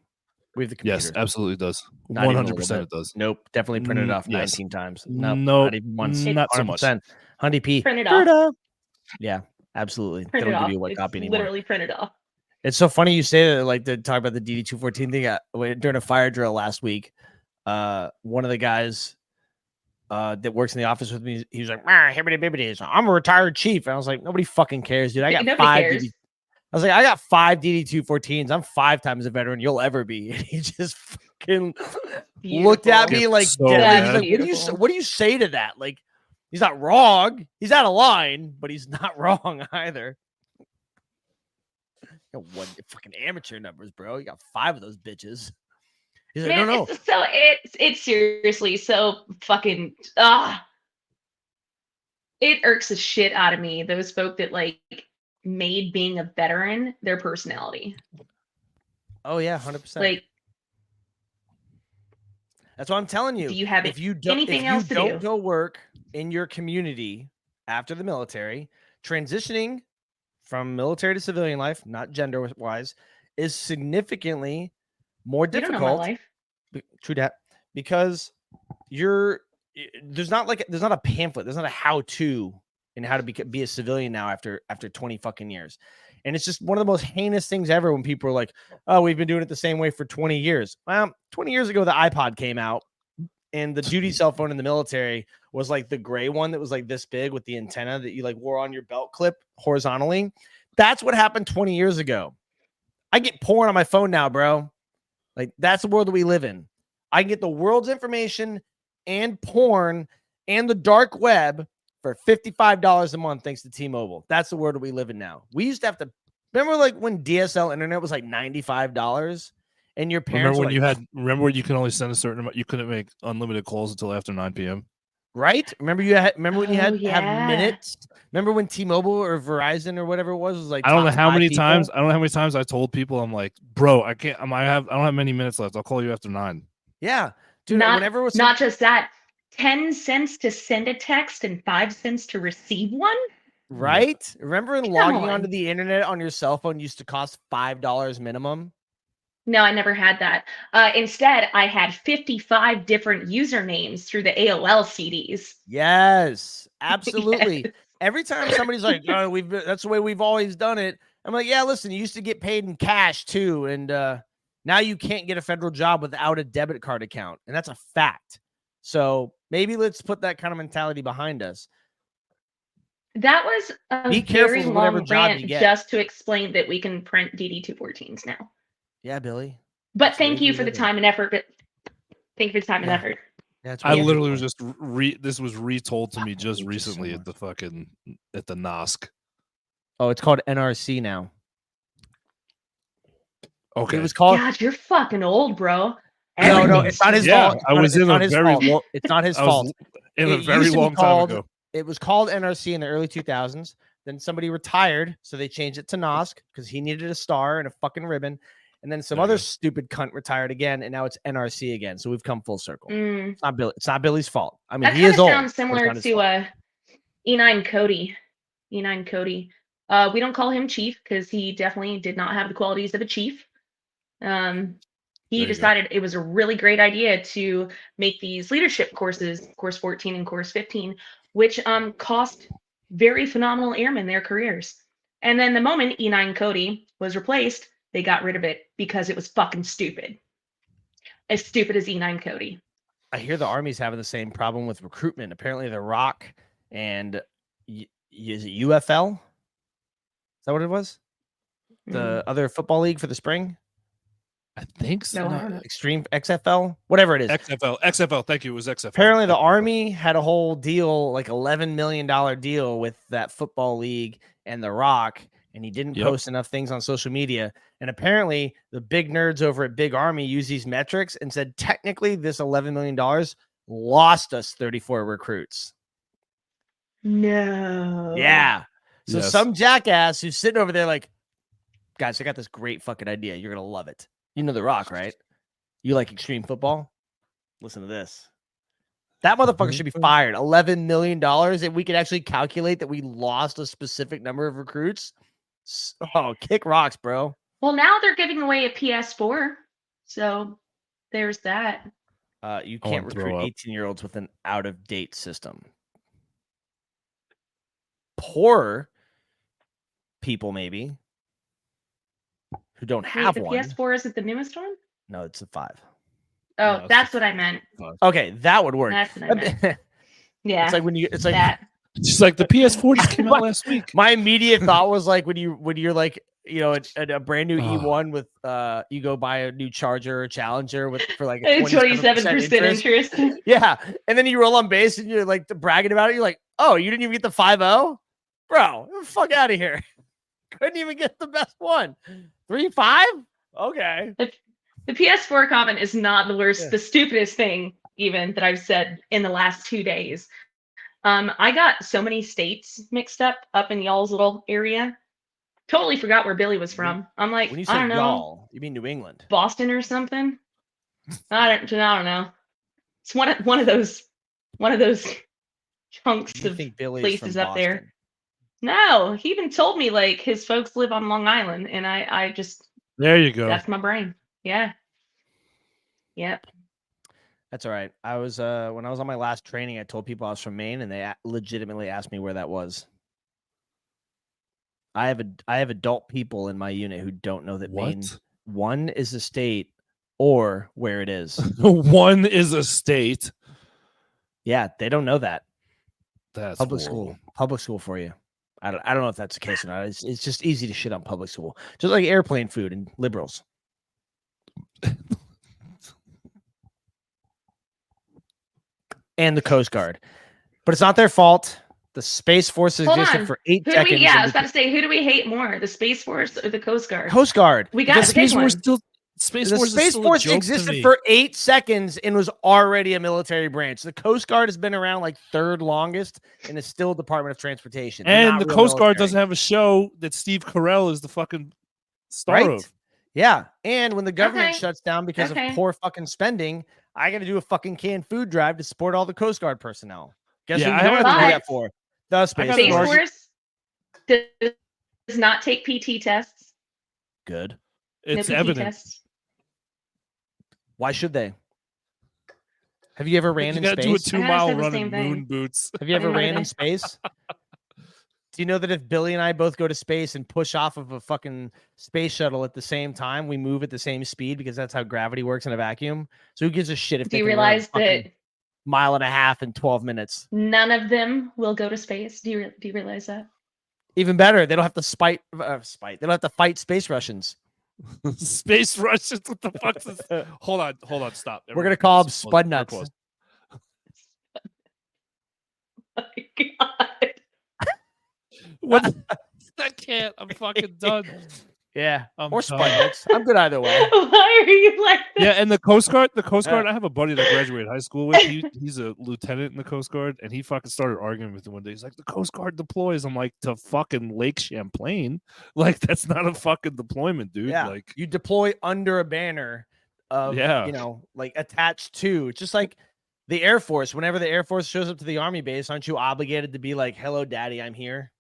We have the computer. Yes, absolutely does. Not 100% it does. Nope. Definitely printed it off 19 times. Nope. Nope. Not even once. Not so much. 100 P. Print it off. Yeah, absolutely. Print they don't it give off. you a white copy anymore. Literally print it off. It's so funny you say that, like, to talk about the DD214 thing. During a fire drill last week, one of the guys that works in the office with me, he was like, hibbity bibbity. I'm a retired chief. And I was like, nobody fucking cares, dude. I got I was like, I got 5 DD214s. I'm 5 times a veteran you'll ever be. And he just fucking looked at me like, so he's like, what do you say to that? Like, he's not wrong. He's out of line, but he's not wrong either. You got one fucking amateur numbers, bro. You got 5 of those bitches. He's like, no. It's seriously so fucking it irks the shit out of me. Those folk that like made being a veteran their personality. Oh yeah, 100%. Like, that's what I'm telling you. Do you have anything else to do? If you don't go work in your community after the military, transitioning from military to civilian life, not gender wise, is significantly more difficult. You don't know my life. True that, because there's not a pamphlet, there's not a how-to in how to be a civilian now after 20 fucking years. And it's just one of the most heinous things ever when people are like, oh, we've been doing it the same way for 20 years. Well, 20 years ago, the iPod came out, and the duty cell phone in the military was like the gray one that was like this big with the antenna that you like wore on your belt clip horizontally. That's what happened 20 years ago. I get porn on my phone now, bro. Like, that's the world that we live in. I can get the world's information and porn and the dark web for $55 a month thanks to T-Mobile. That's the world that we live in now. We used to have to remember, like, when DSL internet was like $95 and your parents remember when you can only send a certain amount, you couldn't make unlimited calls until after 9 p.m. Right? Remember when you had to have minutes? Remember when T-Mobile or Verizon or whatever it was like, I don't know how many times I told people, I'm like, bro, I don't have many minutes left. I'll call you after 9. Yeah. Dude, not just that, 10 cents to send a text and 5 cents to receive one. Right? Remember logging onto the internet on your cell phone used to cost $5 minimum? No, I never had that. Instead, I had 55 different usernames through the AOL CDs. Yes, absolutely. Yes. Every time somebody's like, "Oh, that's the way we've always done it," I'm like, "Yeah, listen, you used to get paid in cash too, and now you can't get a federal job without a debit card account, and that's a fact. So maybe let's put that kind of mentality behind us." That was a very long rant just to explain that we can print DD214s now. Yeah, Billy. But thank you for the time and effort. Thank you for the time and effort. I literally was just this was retold to me just recently at the NOSC. Oh, it's called NRC now. Okay. It was called. God, you're fucking old, bro. No, it's not his fault. It's not his fault. In a very long time ago. It was called NRC in the early 2000s. Then somebody retired, so they changed it to NOSC because he needed a star and a fucking ribbon. And then some other stupid cunt retired again, and now it's NRC again. So we've come full circle. It's not Billy. It's not Billy's fault. I mean, he is old. That sounds similar to E9 Cody. E9 Cody. We don't call him chief because he definitely did not have the qualities of a chief. He decided it was a really great idea to make these leadership courses, course 14 and course 15, which cost very phenomenal airmen their careers. And then the moment E9 Cody was replaced, they got rid of it because it was fucking stupid. As stupid as E9 Cody. I hear the Army's having the same problem with recruitment. Apparently, the Rock and is it UFL? Is that what it was? The other football league for the spring? I think so. No, Extreme XFL, whatever it is. XFL. Thank you. It was XFL. Apparently, the Army had a whole deal, like $11 million deal with that football league and the Rock, and he didn't post enough things on social media. And apparently, the big nerds over at Big Army use these metrics and said, technically, this $11 million lost us 34 recruits. No. Yeah. So some jackass who's sitting over there like, guys, I got this great fucking idea. You're going to love it. You know The Rock, right? You like extreme football? Listen to this. That motherfucker should be fired. $11 million, and we could actually calculate that we lost a specific number of recruits. Oh, kick rocks, bro. Well, now they're giving away a PS4, so there's that. You can't recruit 18-year-olds with an out-of-date system. Poor people, maybe, who don't have one. The PS4 isn't the newest one? No, it's a 5. Oh, no, that's what I meant. Okay, that would work. That's what I meant. Yeah. It's like when you. It's like that. Just like the PS4 just came out last week. My immediate thought was like when you're like, you know, a brand new E1 with you go buy a new Charger or Challenger for like a 27% interest. Yeah, and then you roll on base and you're like bragging about it. You're like, oh, you didn't even get the 5.0, bro. Get the fuck out of here. Couldn't even get the best one. 3.5. Okay. The PS4 comment is not the worst, the stupidest thing even that I've said in the last 2 days. I got so many states mixed up in y'all's little area. Totally forgot where Billy was from. I'm like, when you say I don't know. Y'all, you mean New England, Boston or something? I don't know. It's one of those chunks of places up there. No, he even told me like his folks live on Long Island, and I just there you go. That's my brain. Yeah. Yep. That's all right. I was when I was on my last training, I told people I was from Maine, and they legitimately asked me where that was. I have adult people in my unit who don't know that Maine, one is a state or where it is. One is a state. Yeah, they don't know that. That's public school for you. I don't know if that's the case or not. It's just easy to shit on public school, just like airplane food and liberals. And the Coast Guard, but it's not their fault. The Space Force existed for 8 seconds. I was about to say, who do we hate more, the Space Force or the Coast Guard? Coast Guard. We got the Space Force. Space Force existed for 8 seconds and was already a military branch. The Coast Guard has been around like third longest and is still Department of Transportation. And the Coast Guard doesn't have a show that Steve Carell is the fucking star of. Yeah. And when the government shuts down because of poor fucking spending, I got to do a fucking canned food drive to support all the Coast Guard personnel. Guess who you have to do that for? The Space Force does not take PT tests. Good. It's evident. Why should they? Have you ever ran in space? You got to do a 2-mile run in moon boots. Have you ever ran in space? Do you know that if Billy and I both go to space and push off of a fucking space shuttle at the same time, we move at the same speed because that's how gravity works in a vacuum? So who gives a shit if they realize that mile and a half in 12 minutes? None of them will go to space. Do you realize that? Even better, they don't have to spite. They don't have to fight space Russians. Space Russians? What the fuck is this? Hold on, stop. We're gonna call them Spud Nuts. Oh my God. What? I can't. I'm fucking done. Yeah, or Spud Nuts. I'm good either way. Why are you like this? Yeah, and the Coast Guard. I have a buddy that graduated high school with. He's a lieutenant in the Coast Guard, and he fucking started arguing with him one day. He's like, "The Coast Guard deploys." I'm like, "To fucking Lake Champlain? Like, that's not a fucking deployment, dude." Yeah, like you deploy under a banner of, you know, like attached to. It's just like the Air Force. Whenever the Air Force shows up to the Army base, aren't you obligated to be like, "Hello, Daddy, I'm here"?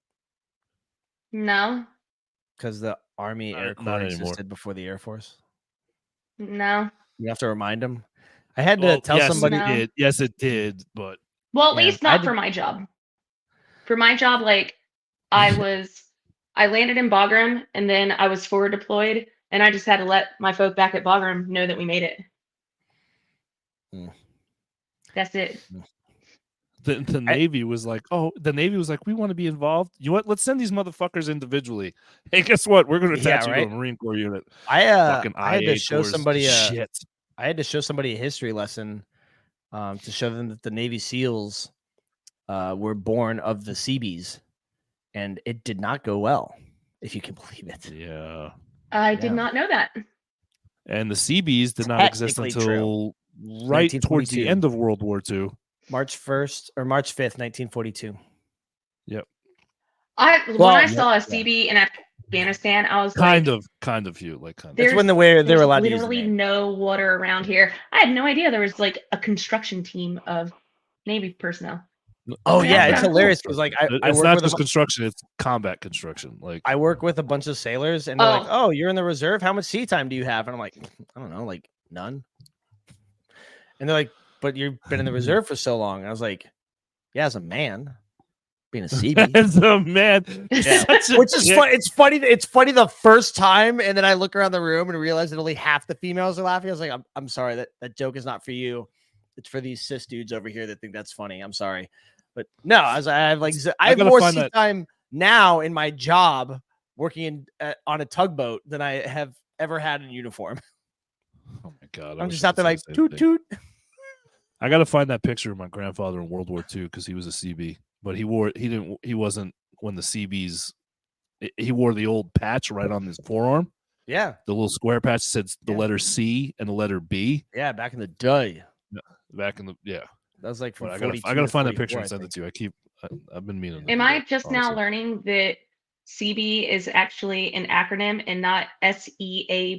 No. Because the Army Air Corps existed before the Air Force. No. You have to remind them. I had to tell somebody. It did. Yes, it did. But at least not for my job. For my job, like I landed in Bagram and then I was forward deployed, and I just had to let my folk back at Bagram know that we made it. That's it. The Navy was like, we want to be involved. You know what? Let's send these motherfuckers individually. Hey, guess what? We're going to attach you to a Marine Corps unit. I had to show somebody I had to show somebody a history lesson to show them that the Navy SEALs were born of the Seabees, and it did not go well, if you can believe it. Yeah. I did not know that. And the Seabees did not exist until right towards the end of World War II. March 1st or March 5th, 1942. Yep. When I saw a CB in Afghanistan, I was kind of Hugh, like kind of. That's when they were allowed to use literally no water around here. I had no idea there was like a construction team of Navy personnel. Oh yeah, it's kinda hilarious because like I it's work not with just construction; it's combat construction. Like I work with a bunch of sailors, and they're like, "Oh, you're in the reserve. How much sea time do you have?" And I'm like, "I don't know, like none." And they're like, "But you've been in the reserve for so long." And I was like, "Yeah, as a man, being a CB." as a man, Yeah. Which is fun. It's funny. It's funny the first time, and then I look around the room and realize that only half the females are laughing. I was like, I'm sorry, that joke is not for you. It's for these cis dudes over here that think that's funny. I'm sorry. But no, as I have like I have more sea time now in my job working on a tugboat than I have ever had in uniform. Oh my god! I'm just out there like toot toot. I gotta find that picture of my grandfather in World War II because he was a CB, but he wasn't when the CBs. He wore the old patch right on his forearm. Yeah, the little square patch said the letter C and the letter B. Yeah, back in the day. Back in the That was like from I gotta find that picture and send it to you. I've been meaning. Am I just now learning that CB is actually an acronym and not SEABEE?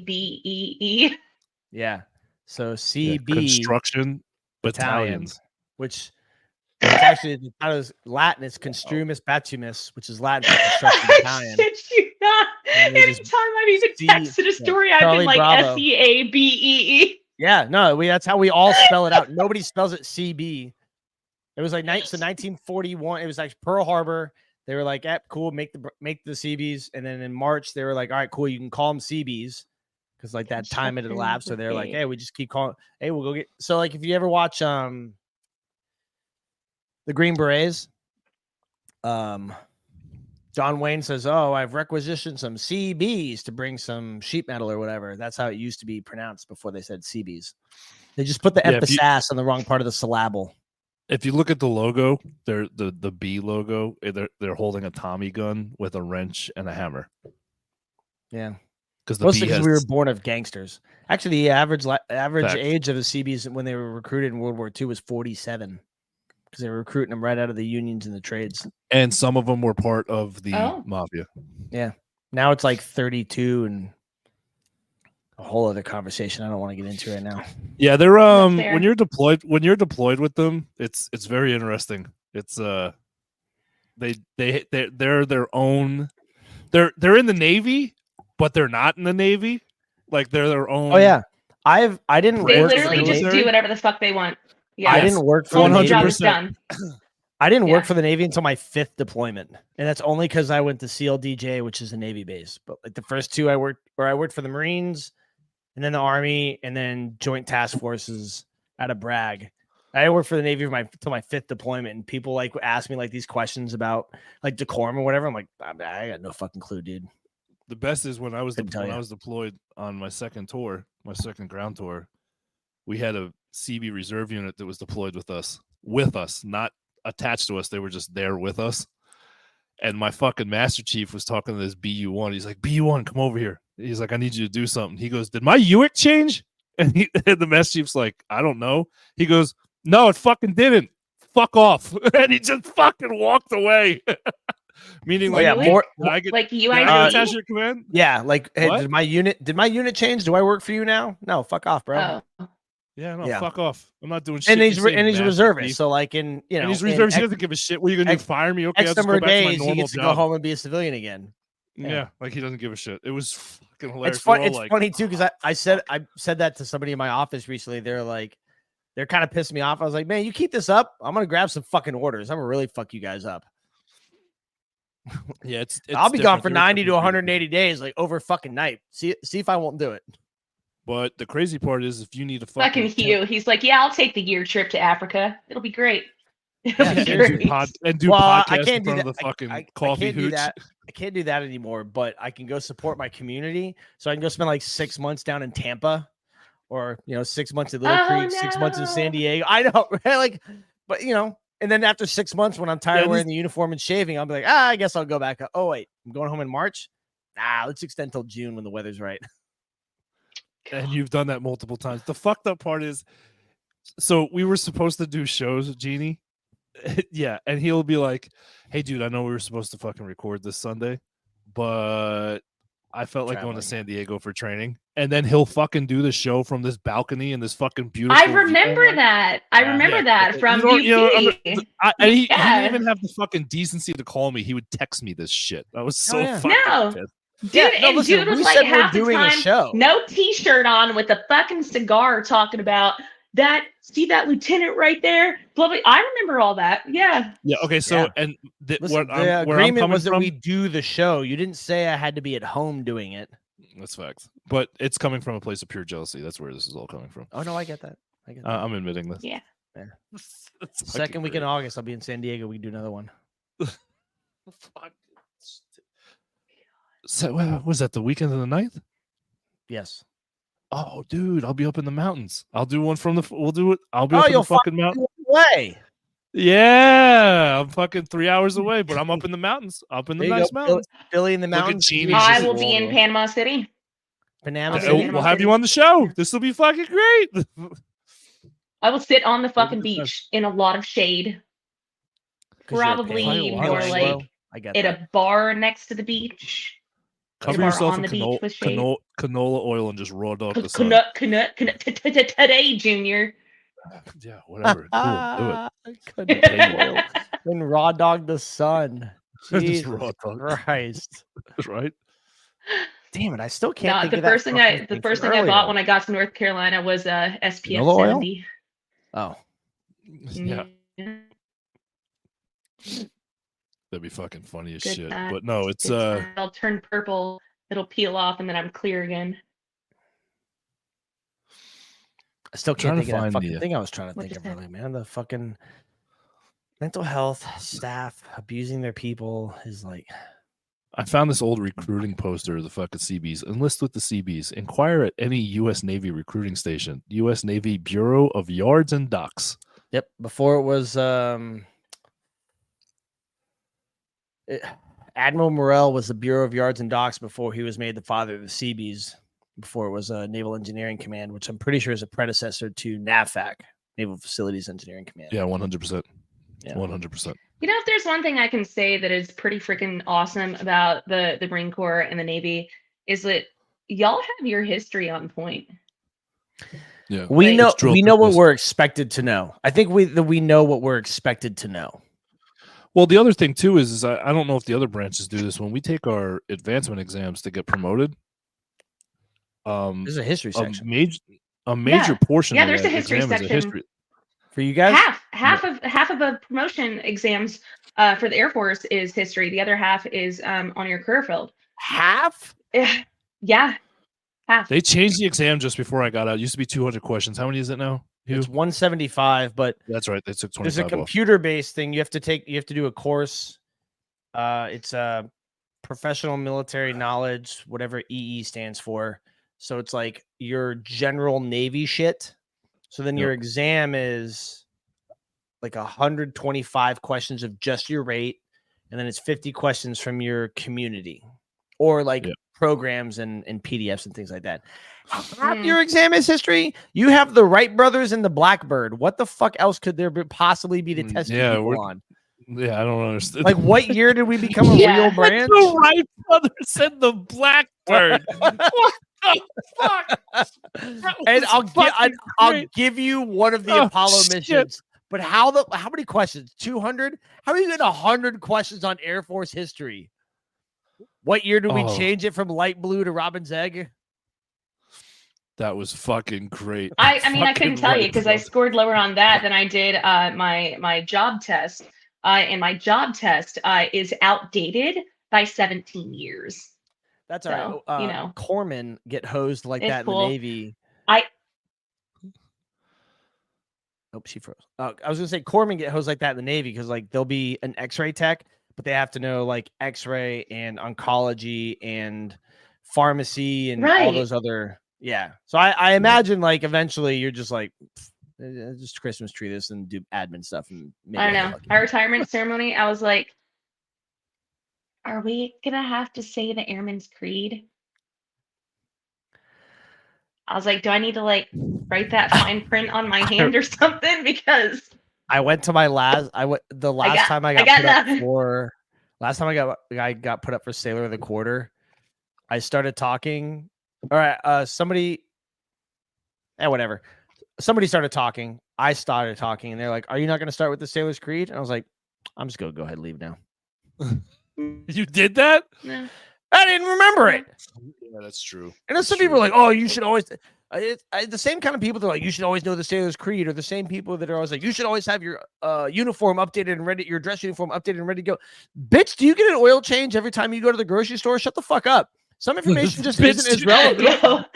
Yeah. So CB construction battalions, which actually the title is Latin. It's Construmus Batumus, which is Latin for construction battalion. Shit, you not. Anytime I've even texted a story, I've been like SEABEE. Yeah, no, that's how we all spell it out. Nobody spells it CB. It was like 1941. It was like Pearl Harbor. They were like, cool, make the CBs. And then in March, they were like, all right, cool, you can call them CBs because like that time had elapsed. So they're like, hey, we just keep calling. Hey, we'll go get. So like, if you ever watch the Green Berets, John Wayne says, "Oh, I've requisitioned some CBs to bring some sheet metal or whatever." That's how it used to be pronounced before they said CBs. They just put the emphasis on the wrong part of the syllable. If you look at the logo, the B logo, they're holding a Tommy gun with a wrench and a hammer. Yeah, because mostly because we were born of gangsters. Actually, the average age of the CBs when they were recruited in World War II was 47. Because they were recruiting them right out of the unions and the trades. And some of them were part of the mafia. Yeah. Now it's like 32 and a whole other conversation I don't want to get into right now. Yeah, they're when you're deployed with them, it's very interesting. It's they're their own. They're in the Navy, but they're not in the Navy. Like they're their own. Oh yeah. I didn't They literally just do whatever the fuck they want. Yeah, I didn't work for 100%. I didn't work for the Navy until my 5th deployment, and that's only because I went to CLDJ, which is a Navy base. But like the first two, I worked for the Marines, and then the Army, and then Joint Task Forces out of Bragg. I worked for the Navy till my 5th deployment, and people like ask me like these questions about like decorum or whatever. I'm like, I got no fucking clue, dude. The best is when I was deployed on my second ground tour, we had a CB reserve unit that was deployed with us, not attached to us. They were just there with us. And my fucking Master Chief was talking to this BU-1. He's like, BU-1, come over here. He's like, I need you to do something. He goes, did my UIC change? And the Master Chief's like, I don't know. He goes, no, it fucking didn't. Fuck off. And he just fucking walked away. Meaning like, like you attach your command? Yeah, like, hey, did my unit change? Do I work for you now? No, fuck off, bro. Oh. Yeah, fuck off. I'm not doing shit. And he's a reservist, so like and he's reservist. He doesn't give a shit. What are you gonna do? Fire me? Okay, X number of days, he gets to go home and be a civilian again. Yeah, like he doesn't give a shit. It was fucking hilarious. It's funny too because I said that to somebody in my office recently. They're kind of pissed me off. I was like, man, you keep this up, I'm gonna grab some fucking orders. I'm gonna really fuck you guys up. Yeah, it's I'll be gone for 90 to 180 days, like over fucking night. See if I won't do it. But the crazy part is, if you need to fucking Hugh, he's like, yeah, I'll take the year trip to Africa. It'll be great. And do podcasts in front of the fucking coffee hooch. I can't do that anymore, but I can go support my community. So I can go spend like 6 months down in Tampa, or 6 months at Little Creek, 6 months in San Diego. I know, right? But and then after 6 months, when I'm tired of wearing the uniform and shaving, I'll be like, I guess I'll go back. Oh wait, I'm going home in March. Let's extend till June when the weather's right. And you've done that multiple times. The fucked up part is, so we were supposed to do shows, Jeannie. Yeah, and he'll be like, hey, dude, I know we were supposed to fucking record this Sunday, but I felt like going to San Diego for training, and then he'll fucking do the show from this balcony in this fucking beautiful. I remember that. I remember that from UP. And he didn't even have the fucking decency to call me. He would text me this shit. I was so fucking pissed. Dude, dude was like half the time, no t-shirt on with a fucking cigar talking about that. See that lieutenant right there? Blah, blah. I remember all that. Yeah. Yeah. Okay. So, and listen, the agreement was that we do the show. You didn't say I had to be at home doing it. That's facts. But it's coming from a place of pure jealousy. That's where this is all coming from. Oh no, I get that. I'm admitting this. Yeah. Second week in August, I'll be in San Diego. We can do another one. Fuck. So, was that the weekend of the 9th? Yes. Oh, dude, I'll be up in the mountains. I'll do one from the. We'll do it. I'll be up in the fucking mountain. Way. Yeah, I'm fucking 3 hours away, but I'm up in the mountains. Up in the nice mountains. Billy in the mountains. I will be in Panama City. We'll have you on the show. This will be fucking great. I will sit on the fucking beach in a lot of shade. Probably more like at a bar next to the beach. Cover yourself in canola oil and just raw dog the sun. Today, Junior. Yeah, whatever. Cool, do it. And raw dog the sun. Jesus raw dog. Christ. Right? Damn it! I still can't. Think the first thing I bought when I got to North Carolina was SPF 70. Oh, yeah. That'd be fucking funny as shit. But no, it's I'll turn purple, it'll peel off, and then I'm clear again. I still can't think of that fucking thing I was trying to think of earlier, man. The fucking mental health staff abusing their people is like. I found this old recruiting poster of the fucking CBs. Enlist with the CBs. Inquire at any U.S. Navy recruiting station. U.S. Navy Bureau of Yards and Docks. Yep. Before it was Admiral Morrell was the Bureau of Yards and Docks before he was made the father of the Seabees, before it was Naval Engineering Command, which I'm pretty sure is a predecessor to NAVFAC, Naval Facilities Engineering Command. Yeah, 100%. Yeah. 100%. You know, if there's one thing I can say that is pretty freaking awesome about the Marine Corps and the Navy is that y'all have your history on point. Yeah, we know what we're expected to know. I think we know what we're expected to know. Well, the other thing too is I don't know if the other branches do this. When we take our advancement exams to get promoted, there's a history section. A major portion. Yeah, there's a history section for you guys. Half of a promotion exams for the Air Force is history. The other half is on your career field. Half? Yeah. Half. They changed the exam just before I got out. It used to be 200 questions. How many is it now? It's 175, but that's right. They took 25. There's a computer-based thing you have to take. You have to do a course. It's a professional military knowledge, whatever EE stands for. So it's like your general Navy shit. So then your exam is like 125 questions of just your rate, and then it's 50 questions from your community, or like programs and PDFs and things like that. Half your exam is history. You have the Wright brothers and the Blackbird. What the fuck else could there possibly be to test people on? Yeah, I don't understand. Like, what year did we become a real branch? The Wright brothers and the Blackbird. What the fuck? And I'll give you one of the Apollo missions. But how many questions? 200? How are you getting 100 questions on Air Force history? What year did we change it from light blue to robin's egg? That was fucking great. I mean, I couldn't tell you because I scored lower on that than I did my job test. And my job test is outdated by 17 years. That's all right. Corpsmen get hosed like that in the Navy. She froze. I was gonna say corpsmen get hosed like that in the Navy because like they'll be an X-ray tech, but they have to know like X-ray and oncology and pharmacy and all those other. Yeah. So I imagine like eventually you're just like just Christmas tree this and do admin stuff. And I don't know. Our retirement ceremony, I was like, are we gonna have to say the Airman's Creed? I was like, do I need to like write that fine print on my hand or something? Because I went to my last time I got put up for Sailor of the Quarter. I started talking. All right, somebody, whatever. Somebody started talking. I started talking, and they're like, "Are you not going to start with the Sailor's Creed?" And I was like, "I'm just going to go ahead and leave now." You did that? No. I didn't remember it. Yeah, that's true. And then some people are like, "Oh, you should always." The same kind of people that are like, "You should always know the Sailor's Creed," or the same people that are always like, "You should always have your uniform updated and ready, your dress uniform updated and ready to go." Bitch, do you get an oil change every time you go to the grocery store? Shut the fuck up. Some information just isn't as relevant.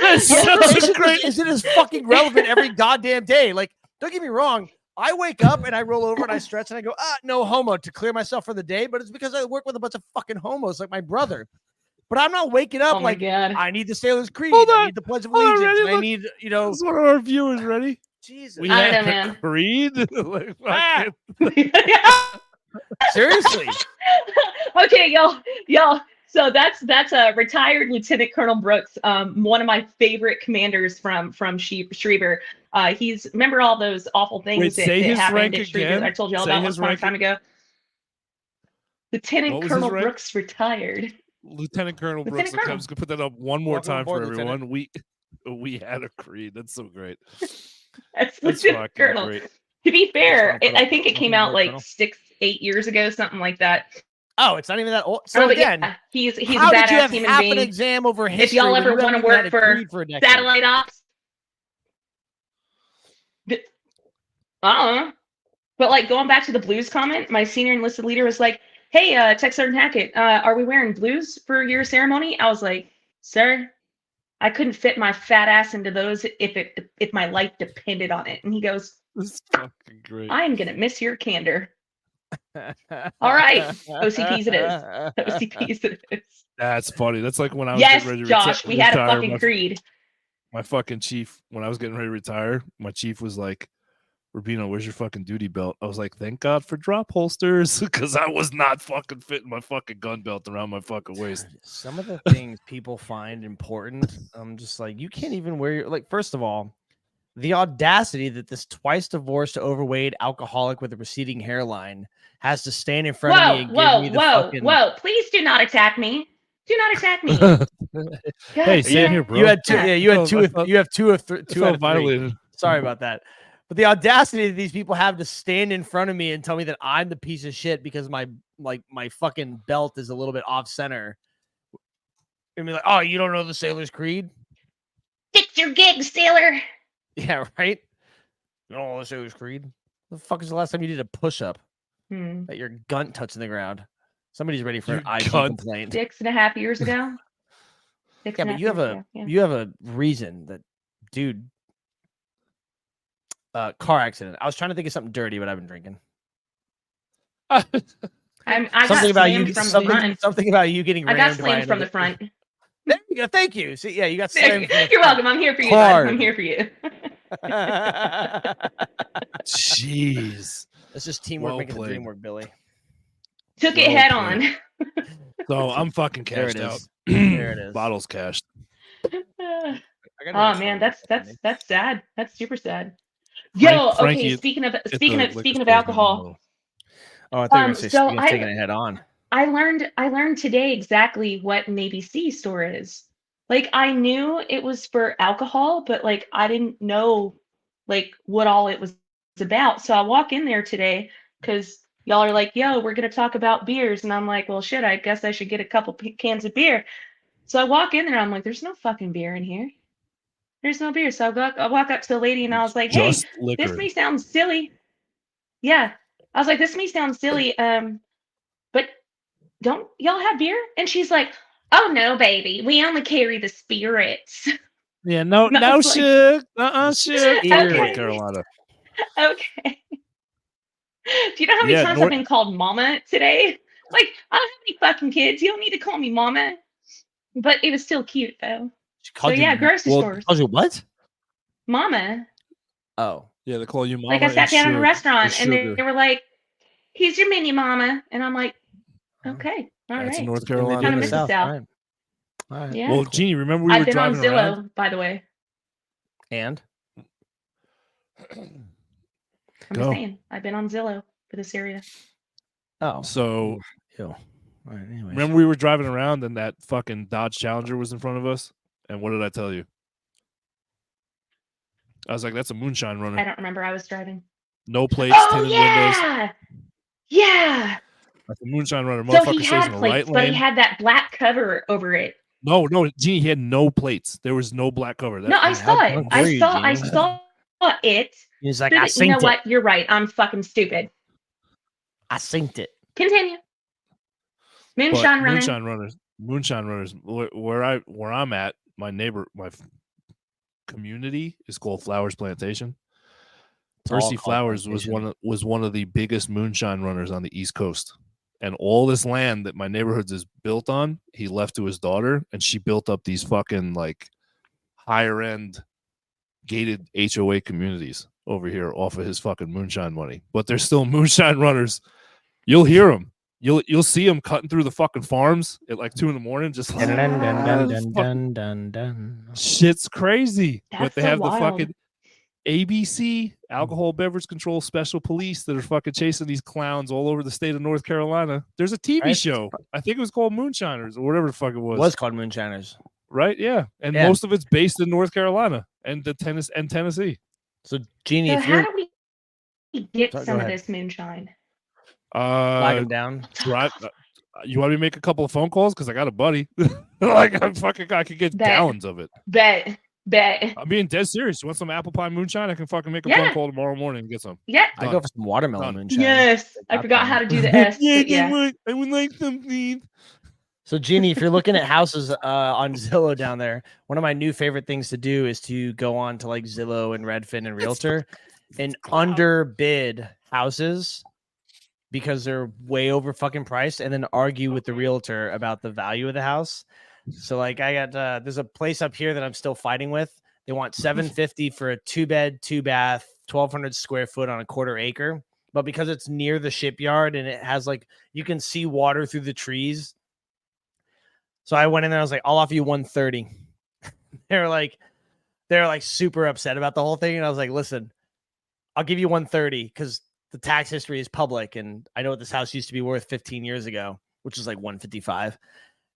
Isn't as fucking relevant every goddamn day. Like, don't get me wrong. I wake up and I roll over and I stretch and I go, no homo, to clear myself for the day. But it's because I work with a bunch of fucking homos like my brother. But I'm not waking up like, I need the Sailor's Creed. I need the Pledge of Allegiance. I need, This is one of our viewers ready. Jesus. We I don't have know, man. Creed. Like, Seriously. Okay, y'all. So that's a retired Lieutenant Colonel Brooks, one of my favorite commanders from Schriever. He's remember all those awful things that happened at Schriever. I told you all about once upon a time ago. Lieutenant Colonel Brooks retired. Lieutenant Colonel Brooks. I'm just gonna put that up one more time for everyone. We had a Creed. That's so great. That's Lieutenant Colonel. Great. To be fair, I think it came out like 6-8 years ago, something like that. Oh, it's not even that old. So again, yeah, he's a how did you badass have human half being. an exam over history? If y'all ever want to work for satellite ops, I don't know. But like going back to the blues comment, my senior enlisted leader was like, "Hey, Tech Sergeant Hackett, are we wearing blues for your ceremony?" I was like, "Sir, I couldn't fit my fat ass into those if my life depended on it." And he goes, "This is fucking great. I am gonna miss your candor." All right, OCPs it is. OCPs it is. That's funny. That's like when I was getting ready to Josh, we had a fucking Creed. My fucking chief, when I was getting ready to retire, my chief was like, "Rubino, where's your fucking duty belt?" I was like, "Thank God for drop holsters," because I was not fucking fitting my fucking gun belt around my fucking waist. Some of the things people find important, I'm just like, you can't even wear your, like, first of all, the audacity that this twice divorced, overweight alcoholic with a receding hairline has to stand in front of me and give me the fucking... Whoa! Please do not attack me. Do not attack me. Hey, same here, bro. You had two. Yeah, you have two of three. Sorry about that. But the audacity that these people have to stand in front of me and tell me that I'm the piece of shit because my fucking belt is a little bit off center. And be like, "Oh, you don't know the Sailor's Creed? Fix your gig, sailor." Yeah, right. You don't know the Sailor's Creed? The fuck is the last time you did a push-up? That your gunt touching the ground? Somebody's ready for an IG complaint. 6.5 years ago. Yeah, but you have a reason that, dude. Car accident. I was trying to think of something dirty, but I've been drinking. Something about you getting rammed. I got slammed from the front. There you go. Thank you. See, yeah, you got slammed. You're welcome. I'm here for you. I'm here for you. Jeez. It's just teamwork making the dream work, Billy. Took it head on. So I'm fucking cashed out. There it is. Bottles cashed. Oh man, that's sad. That's super sad. Yo, okay. Speaking of alcohol. Oh, I thought you were going to say taking it head on. I learned today exactly what an ABC store is. Like, I knew it was for alcohol, but like I didn't know like what all it was about. So I walk in there today because y'all are like, "Yo, we're gonna talk about beers," and I'm like, "Well, shit, I guess I should get a couple cans of beer." So I walk in there, I'm like, "There's no fucking beer in here. There's no beer." So I walk up to the lady and I was like, "Hey, this may sound silly." Yeah, I was like, "This may sound silly, but don't y'all have beer?" And she's like, "Oh no, baby, we only carry the spirits." Yeah, no shit. Shit. Okay. Carolina. Okay. Do you know how many times I've been called mama today? Like, I don't have any fucking kids. You don't need to call me mama. But it was still cute though. So yeah, grocery stores. Called you what? Mama. Oh. Yeah, they call you mama. Like I sat down in a restaurant and they were like, "Here's your mini mama," and I'm like, "Okay, all right." That's in North Carolina. Kind of miss the South. All right. Yeah. Well, Jeannie, remember we were driving around? I've been on Zillow, by the way. And I'm just saying, I've been on Zillow for this area. Oh, so all All right, anyways. Remember we were driving around and that fucking Dodge Challenger was in front of us? And what did I tell you? I was like, that's a moonshine runner. I don't remember. I was driving. No plates, tinted windows. Yeah. That's a moonshine runner. So he Motherfucker stays had in the plates, right but he lane. had that black cover over it. No, Jeannie, he had no plates. There was no black cover. No, I saw it. I saw it. He's like, I synced it. You know what? You're right. I'm fucking stupid. I synced it. Continue. Moonshine runners. Where I'm at, my community is called Flowers Plantation. Percy Flowers was one of the biggest moonshine runners on the East Coast. And all this land that my neighborhoods is built on, he left to his daughter, and she built up these fucking like higher end gated HOA communities over here off of his fucking moonshine money. But they're still moonshine runners. You'll hear them. You'll see them cutting through the fucking farms at like 2 a.m. just like, shit's crazy. But they have the fucking ABC, Alcohol Beverage Control Special Police, that are fucking chasing these clowns all over the state of North Carolina. There's a TV show. I think it was called Moonshiners or whatever the fuck it was. It was called Moonshiners. Right? Yeah. And most of it's based in North Carolina and Tennessee. So, Jeannie, so how do we get some of this moonshine? Flag him down. You want me to make a couple of phone calls? Because I got a buddy. I could get gallons of it. Bet. I'm being dead serious. You want some apple pie moonshine? I can fucking make a phone call tomorrow morning and get some. Yeah. I go for some watermelon moonshine. Yes. I forgot how to do the S. I would like some, please. So, Jeannie, if you're looking at houses on Zillow down there, one of my new favorite things to do is to go on to like Zillow and Redfin and Realtor and underbid houses because they're way over fucking priced, and then argue with the realtor about the value of the house. So like I got there's a place up here that I'm still fighting with. They want $750 for a 2-bed, 2-bath, 1,200 square foot on a 1/4 acre. But because it's near the shipyard and it has like, you can see water through the trees. So I went in there, I was like, I'll offer you $130. They're like super upset about the whole thing. And I was like, listen, I'll give you $130 because the tax history is public. And I know what this house used to be worth 15 years ago, which is like $155.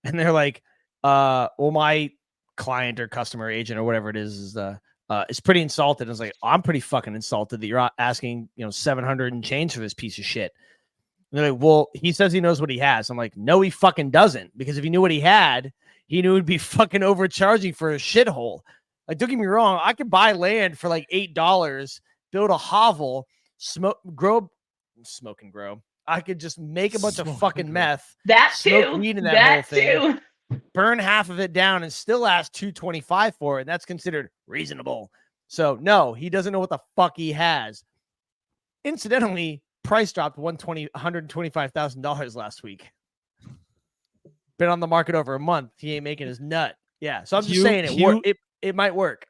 And they're like, well, my client or customer agent or whatever it is pretty insulted. I was like, I'm pretty fucking insulted that you're asking, $700 and change for this piece of shit. And they're like, well, he says he knows what he has. I'm like, no, he fucking doesn't. Because if he knew what he had, he knew he'd be fucking overcharging for a shithole. Like, don't get me wrong. I could buy land for like $8, build a hovel, smoke and grow. I could just make a bunch of fucking meth. That smoke too. weed in that whole thing. Too. Burn half of it down and still ask $225 for it. And that's considered reasonable. So no, he doesn't know what the fuck he has. Incidentally, price dropped $125,000 last week. Been on the market over a month. He ain't making his nut. Yeah. So I'm just saying it might work.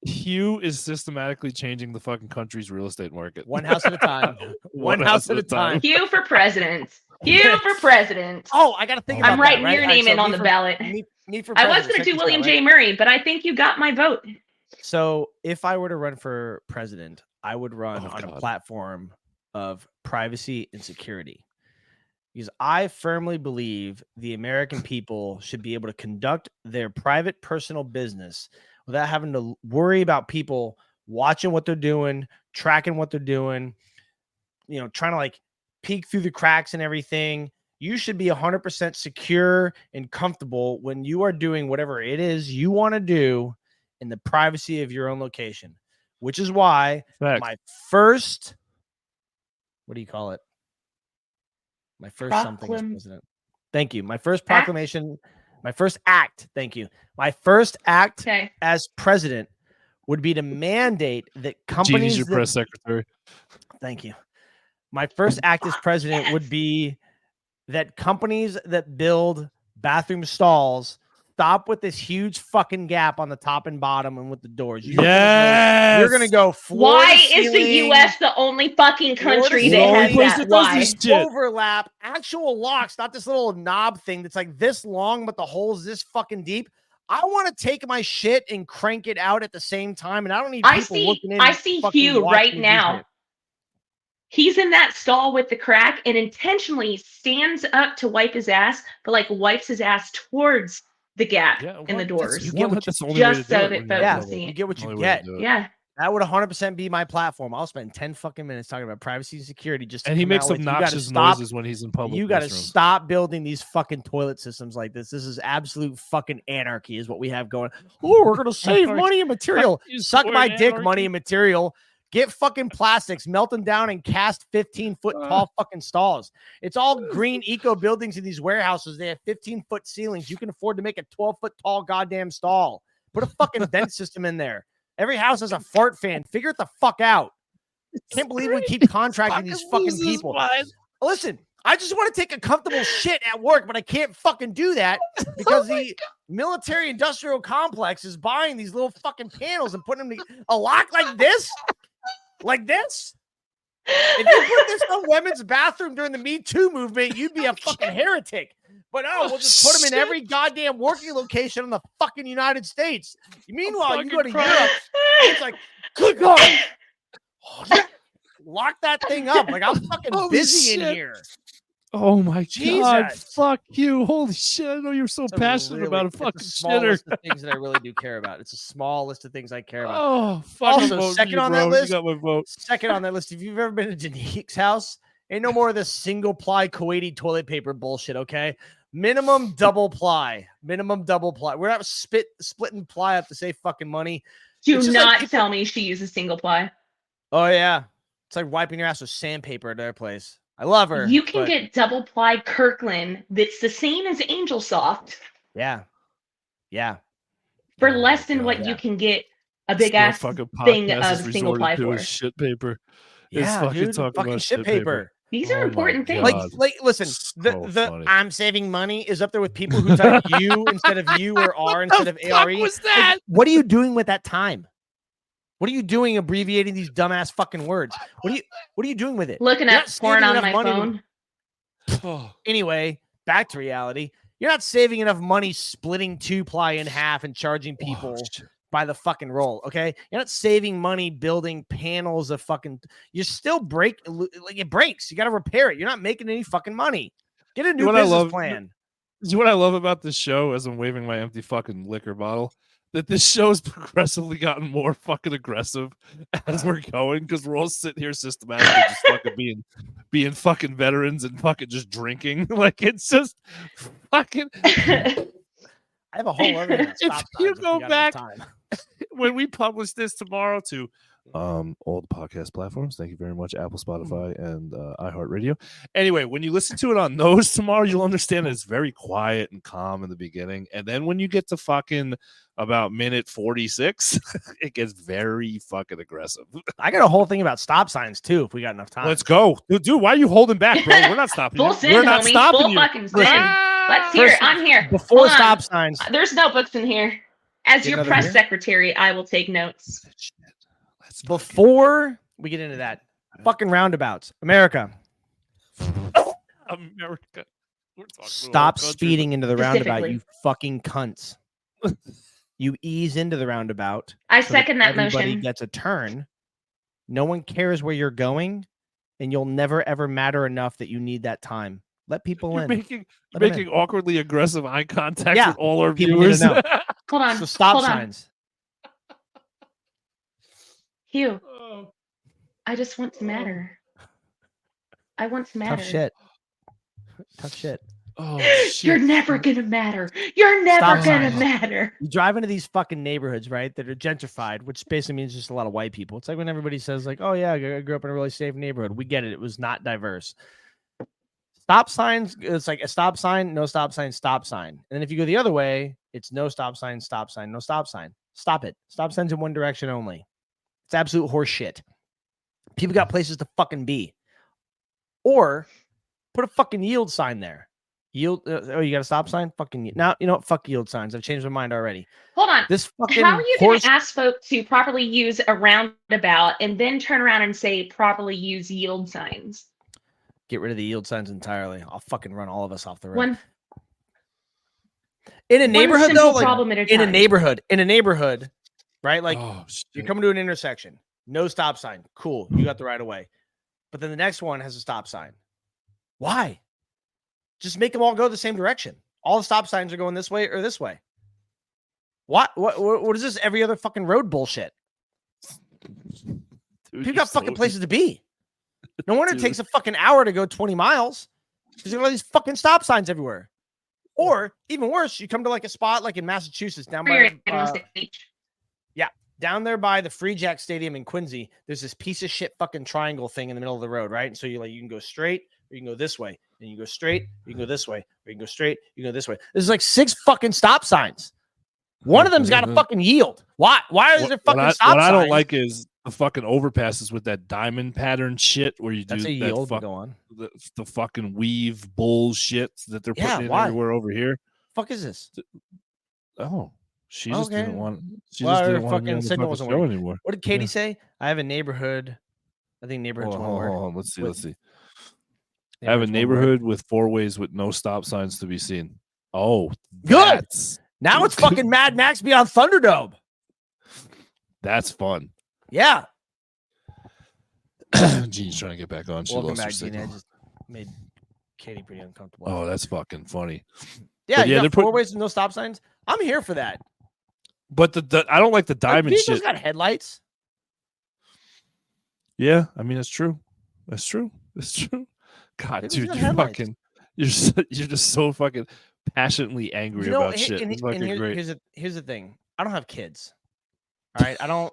Hugh is systematically changing the fucking country's real estate market. One house at a time. One house at a time. Hugh for president. Hugh for president. Oh, I got to think about I'm writing that, right? your name in on the ballot. Me for I was going to do William J. Murray, but I think you got my vote. So if I were to run for president, I would run on a platform of privacy and security. Because I firmly believe the American people should be able to conduct their private personal business without having to worry about people watching what they're doing, tracking what they're doing, trying to like peek through the cracks and everything. You should be 100% secure and comfortable when you are doing whatever it is you want to do in the privacy of your own location, which is why my first, what do you call it? My first something as president. Thank you. My first proclamation, my first act. Thank you. My first act as president would be to mandate that companies. Jeannie's your press secretary. Thank you. My first act as president would be that companies that build bathroom stalls stop with this huge fucking gap on the top and bottom and with the doors. You're gonna go floor Why to is the U.S. the only fucking country that has that? Why? Overlap, actual locks, not this little knob thing that's like this long, but the hole's this fucking deep. I want to take my shit and crank it out at the same time, and I don't need people looking in. I see Hugh right now. He's in that stall with the crack and intentionally stands up to wipe his ass, but like wipes his ass towards the gap in the doors. You get what that's the only just way to so do it. that folks can see you it. get what you Only way to get. do it. Yeah. That would 100% be my platform. I'll spend 10 fucking minutes talking about privacy and security just to And he come makes out with, obnoxious noises when he's in public. You got to restrooms. stop building these fucking toilet systems like this. This is absolute fucking anarchy is what we have going. Oh, we're going to save money and material. Suck my dick, money and material. Get fucking plastics, melt them down, and cast 15-foot tall fucking stalls. It's all green eco buildings in these warehouses. They have 15-foot ceilings. You can afford to make a 12-foot tall goddamn stall. Put a fucking vent system in there. Every house has a fart fan. Figure it the fuck out. Can't believe we keep contracting these fucking people. Listen, I just want to take a comfortable shit at work, but I can't fucking do that because the military industrial complex is buying these little fucking panels and putting them in a lock like this. Like this. If you put this on women's bathroom during the Me Too movement, you'd be a fucking heretic. But we'll just put them in every goddamn working location in the fucking United States. Meanwhile, you go to Europe, it's like, good God. Lock that thing up. Like, I'm fucking busy in here. Oh my God. Jesus. Fuck you. Holy shit. I know you're so passionate about a fucking small shitter. list of things that I really do care about. It's a small list of things I care about. Oh, fuck. Also, second on that list. You got my vote. Second on that list. If you've ever been to Janique's house, ain't no more of this single ply Kuwaiti toilet paper bullshit, okay? Minimum double ply. Minimum double ply. We're not splitting ply up to save fucking money. Do not tell me she uses single ply. Oh, yeah. It's like wiping your ass with sandpaper at their place. I love her. You can get double ply Kirkland that's the same as Angel Soft. Yeah. Yeah. For less than what you can get a big ass thing of single ply for. Shit paper. Yeah, dude, fucking shit paper. These are important things. Like, listen, the I'm saving money is up there with people who type you instead of you or R instead of ARE. What was that? Like, what are you doing with that time? What are you doing abbreviating these dumbass fucking words? What are you doing with it? Looking at porn on my phone. Anyway, back to reality. You're not saving enough money splitting 2-ply in half and charging people by the fucking roll, okay? You're not saving money building panels of fucking... You still break... Like, it breaks. You got to repair it. You're not making any fucking money. Get a new business plan. See what I love about this show as I'm waving my empty fucking liquor bottle? That this show has progressively gotten more fucking aggressive as we're going because we're all sitting here systematically just fucking being fucking veterans and fucking just drinking. Like, it's just fucking... I have a whole other... If you go back... When we publish this tomorrow to all the podcast platforms, thank you very much, Apple, Spotify, and iHeartRadio. Anyway, when you listen to it on those tomorrow, you'll understand that it's very quiet and calm in the beginning, and then when you get to fucking about minute 46, it gets very fucking aggressive. I got a whole thing about stop signs too. If we got enough time, let's go, dude. Why are you holding back, bro? We're not stopping. We're not stopping you. Let's hear it. I'm here. Before stop signs, there's notebooks in here. As your press secretary, I will take notes. Before we get into that, fucking roundabouts. America. Stop speeding into the roundabout, you fucking cunts. You ease into the roundabout. I second that motion. Everybody gets a turn. No one cares where you're going, and you'll never, ever matter enough that you need that time. Let people in. Making awkwardly aggressive eye contact with all our viewers. Hold on. So stop signs. Hugh, I just want to matter. I want to matter. Tough shit. Oh, shit. You're never gonna matter. You're never gonna matter. You drive into these fucking neighborhoods, right, that are gentrified, which basically means just a lot of white people. It's like when everybody says, like, oh yeah, I grew up in a really safe neighborhood. We get it. It was not diverse. Stop signs, it's like a stop sign, no stop sign, stop sign. And then if you go the other way, it's no stop sign, no stop sign. Stop it. Stop signs in one direction only. It's absolute horse shit. People got places to fucking be. Or put a fucking yield sign there. Yield. You got a stop sign? Fucking. Now, you know what? Fuck yield signs. I've changed my mind already. Hold on. This fucking How are you going to ask folk to properly use a roundabout and then turn around and say properly use yield signs? Get rid of the yield signs entirely. I'll fucking run all of us off the road. In a neighborhood, though, like in a neighborhood, right? Like you're coming to an intersection, no stop sign. Cool. You got the right of way. but then the next one has a stop sign. Why? Just make them all go the same direction. All the stop signs are going this way or this way. What is this every other fucking road bullshit? Dude, People got fucking places to be. No wonder it takes a fucking hour to go 20 miles. Because you got all these fucking stop signs everywhere. Or even worse, you come to like a spot like in Massachusetts down by down there by the Free Jack Stadium in Quincy. There's this piece of shit fucking triangle thing in the middle of the road, right? And so you can go straight or you can go this way. And you go straight, or you can go this way, or you can go straight, you can go this way. There's like 6 fucking stop signs. One of them's got to fucking yield. Why is there fucking stop signs? What I don't like is the fucking overpasses with that diamond pattern shit where you do That's a yield. Go on. The fucking weave bullshit that they're putting in everywhere over here. Fuck is this? Oh, she just didn't want. She just didn't want fucking signal wasn't working anymore. What did Katie say? I have a neighborhood. I think neighborhood's one word. Let's see. I have a neighborhood with 4 ways with no stop signs to be seen. Oh, good. Now it's fucking Mad Max Beyond Thunderdome. That's fun. Yeah. Jean's trying to get back on. She Welcome lost back, her Gene. signal. I just made Katie pretty uncomfortable. Oh, that's fucking funny. Yeah, they're 4 ways with no stop signs. I'm here for that. But the I don't like the diamond shit. Got headlights. Yeah, I mean, it's true. That's true. God, dude, you're just so fucking passionately angry about shit. It's fucking great. Here's the thing. I don't have kids. All right, I'm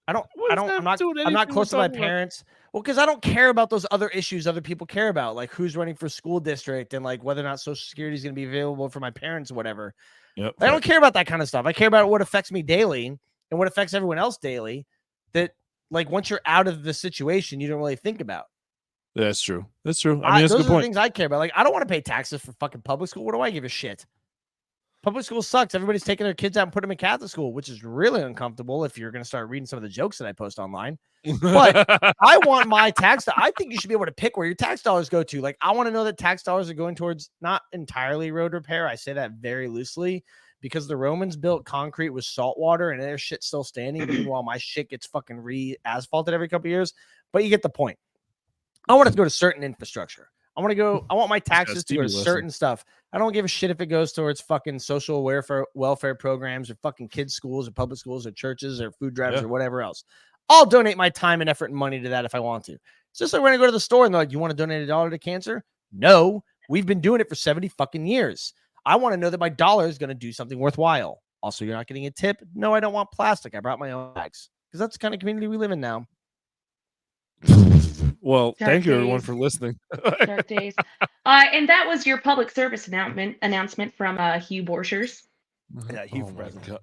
not close to my parents. Well, because I don't care about those other issues other people care about, like who's running for school district and like whether or not Social Security is going to be available for my parents or whatever. Yep, I don't care about that kind of stuff. I care about what affects me daily and what affects everyone else daily. That like once you're out of the situation, you don't really think about. That's true. I mean, that's a good point. Those are the things I care about. Like, I don't want to pay taxes for fucking public school. What do I give a shit? Public school sucks. Everybody's taking their kids out and putting them in Catholic school, which is really uncomfortable if you're going to start reading some of the jokes that I post online. But I want my tax. I think you should be able to pick where your tax dollars go to. Like, I want to know that tax dollars are going towards not entirely road repair. I say that very loosely because the Romans built concrete with salt water and their shit's still standing. Meanwhile, my shit gets fucking re-asphalted every couple of years. But you get the point. I want it to go to certain infrastructure. I want my taxes to go to certain stuff. I don't give a shit if it goes towards fucking social welfare programs or fucking kids' schools or public schools or churches or food drives or whatever else. I'll donate my time and effort and money to that if I want to. It's just like when I go to the store and they're like, you want to donate $1 to cancer? No, we've been doing it for 70 fucking years. I want to know that my dollar is going to do something worthwhile. Also, you're not getting a tip. No, I don't want plastic. I brought my own bags because that's the kind of community we live in now. Well, thank you everyone for listening. Dark days. And that was your public service announcement from Hugh Borchers. Yeah, Hugh for president.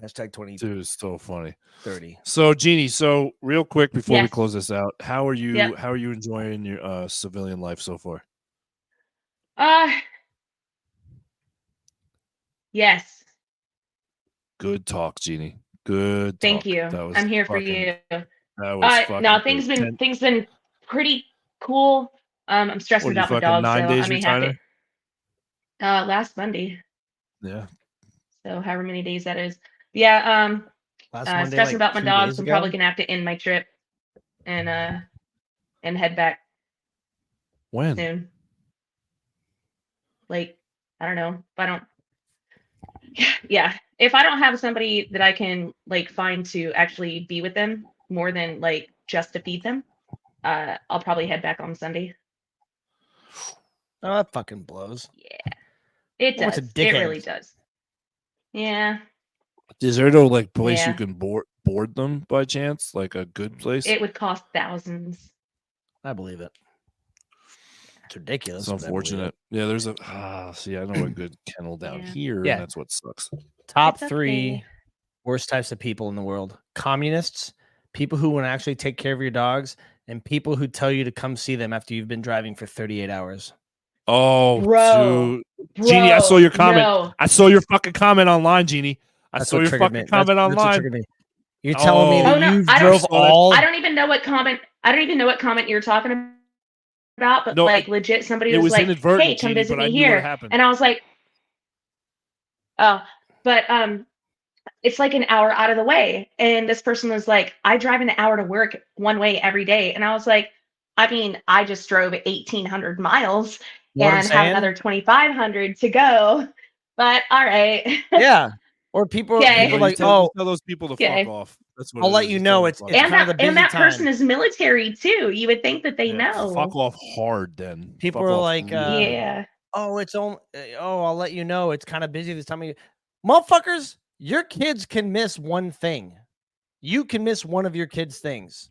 Hashtag 20. Dude, it's so funny. 30. So, Jeannie, so real quick before we close this out, how are you? How are you enjoying your civilian life so far? Yes. Good talk, Jeannie. Good. Thank you. I'm here for you. That was no, things been pretty cool. I'm stressing about my dog, so I may have to. Last Monday. Yeah. So however many days that is. Yeah. Stressing about my dogs. I'm probably gonna have to end my trip and head back. When? Soon. Like, I don't know. If I don't. Yeah. If I don't have somebody that I can like find to actually be with them more than like just to feed them, I'll probably head back on Sunday. Oh, that fucking blows. Yeah, it does. It really does. Yeah. Is there no like place you can board them by chance? Like a good place? It would cost thousands. I believe it. It's ridiculous. It's unfortunate. Yeah, there's a see, I know a good kennel down here, and that's what sucks. Top 3 worst types of people in the world: communists, people who want to actually take care of your dogs, and people who tell you to come see them after you've been driving for 38 hours. Oh, dude. Jeannie, I saw your comment. No. I saw your fucking comment online, Jeannie. I saw your fucking comment online. You're telling me that you drove all. I don't even know what comment. I don't even know what comment you're talking about. But like legit, somebody was like, "Hey, come visit me here," and I was like, "Oh." But it's like an hour out of the way. And this person was like, I drive an hour to work one way every day. And I was like, I mean, I just drove 1,800 miles You know what I'm and have saying? another 2,500 to go. But all right. Yeah. Or people Okay. like, you oh, tell those people to fuck Okay. off. That's what I'll it let is. you Just tell know them it's to fuck it's off. kind of the busy and that time. person is military too. You would think that they know. Fuck off hard then. People Fuck are off like, really hard. Yeah. oh, it's only, oh, I'll let you know it's kind of busy this time of year. Motherfuckers, your kids can miss one thing. You can miss one of your kids' things.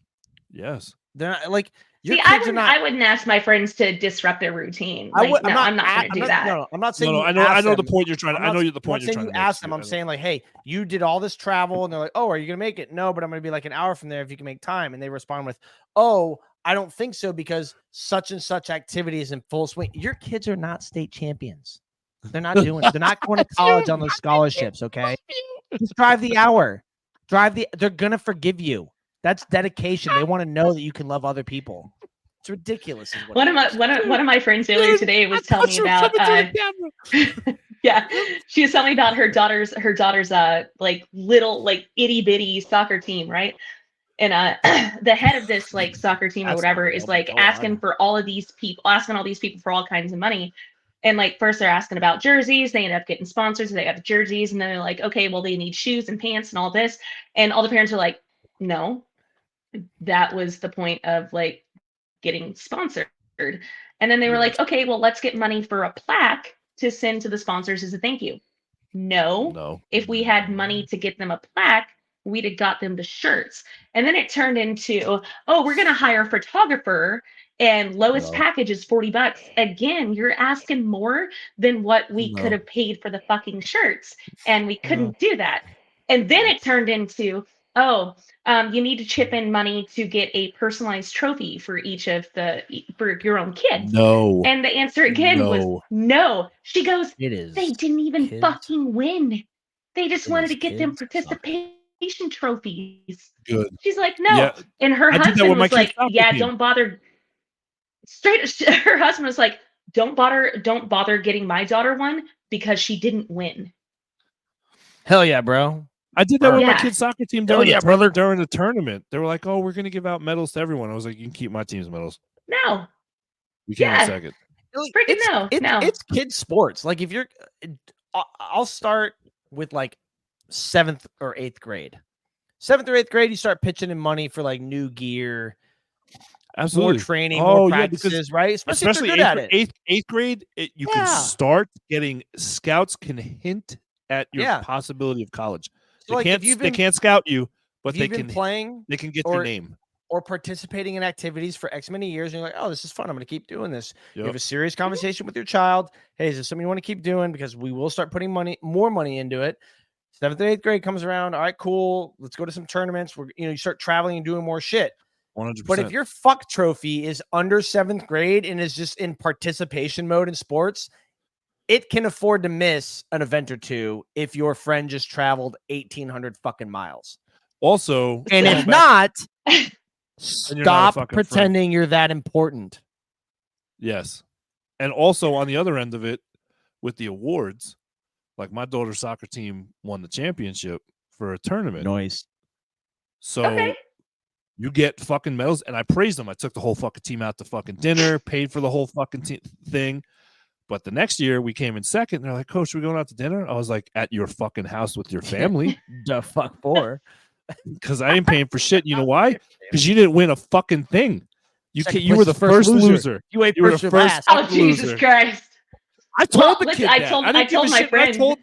Yes. They're not like your See, kids are not. I wouldn't ask my friends to disrupt their routine. I Like, would. no, I'm not going to do that. No, I'm not saying No, you I ask know the them. point you're trying to. I know the I'm point not you're saying trying you to ask make. them. I'm saying like, hey, you did all this travel, and they're like, oh, are you gonna make it? No, but I'm gonna be like an hour from there if you can make time. And they respond with, oh, I don't think so because such and such activity is in full swing. Your kids are not state champions. They're not doing it. They're not going to college on those scholarships. Okay, just drive the hour. They're gonna forgive you. That's dedication. They want to know that you can love other people. It's ridiculous. Is what One of my friends earlier today was telling me about yeah, she was telling me about her daughter's like little like itty bitty soccer team, right? And the head of this like soccer team or That's not whatever real, is but like go asking on. for all of these people, asking all these people for all kinds of money. And like first they're asking about jerseys, they end up getting sponsors, they got the jerseys, and then they're like, okay, well they need shoes and pants and all this. And all the parents are like, no, that was the point of like getting sponsored. And then they were like, okay, well, let's get money for a plaque to send to the sponsors as a thank you. No. If we had money to get them a plaque, we'd have got them the shirts. And then it turned into, oh, we're going to hire a photographer and lowest package is $40. Again, you're asking more than what we could have paid for the fucking shirts. And we couldn't do that. And then it turned into, oh, you need to chip in money to get a personalized trophy for for your own kids. No. And the answer again was no. She goes, they didn't even fucking win. They just wanted to get them participation trophies. Good. She's like, no. Yeah, and her I did that husband with my was like, kid's yeah, soccer team. don't bother. Her husband was like, don't bother getting my daughter one because she didn't win. Hell yeah, bro. I did that with my Yeah. kid's soccer team Hell during, yeah, brother. during the tournament. They were like, oh, we're going to give out medals to everyone. I was like, you can keep my team's medals. No. We came in Yeah. second. Freaking no. It's kids sports. Like if you're, I'll start with like 7th or 8th grade. 7th or 8th grade, you start pitching in money for like new gear, Absolutely, more training, more practices, right? Especially if you're good at it. Eighth grade, you can start getting scouts can hint at your possibility of college. So they like can't scout you, but they can playing. They can get your name or participating in activities for X many years. And you're like, oh, this is fun. I'm going to keep doing this. You have a serious conversation with your child. Hey, is this something you want to keep doing? Because we will start putting more money into it. 7th and 8th grade comes around. All right, cool. Let's go to some tournaments. You start traveling and doing more shit. 100%. But if your fuck trophy is under 7th grade and is just in participation mode in sports, it can afford to miss an event or two if your friend just traveled 1,800 fucking miles. Also, and if not, stop pretending you're that important. Yes. And also on the other end of it, with the awards, like my daughter's soccer team won the championship for a tournament. Nice. So you get fucking medals, and I praised them. I took the whole fucking team out to fucking dinner, paid for the whole fucking thing. But the next year we came in second, and they're like, Coach, we're going out to dinner? I was like, at your fucking house with your family. The fuck for? Because I ain't paying for shit. You know why? Because you didn't win a fucking thing. You were the first loser. You were the first. Oh, Jesus Christ. I told the kid that. I told my friend.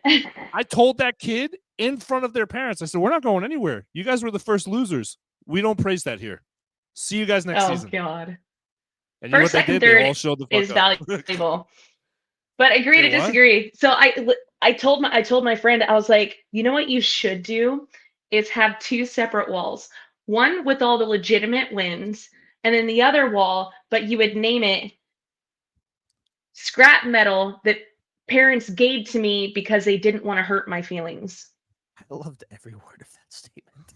I told that kid in front of their parents. I said, we're not going anywhere. You guys were the first losers. We don't praise that here. See you guys next season. Oh, God. And first, you know what they did? They all showed the fuck is up. valuable. But agree to disagree. So I told my friend, I was like, you know what you should do is have 2 separate walls. One with all the legitimate wins, and then the other wall, but you would name it scrap metal that parents gave to me because they didn't want to hurt my feelings. I loved every word of that statement.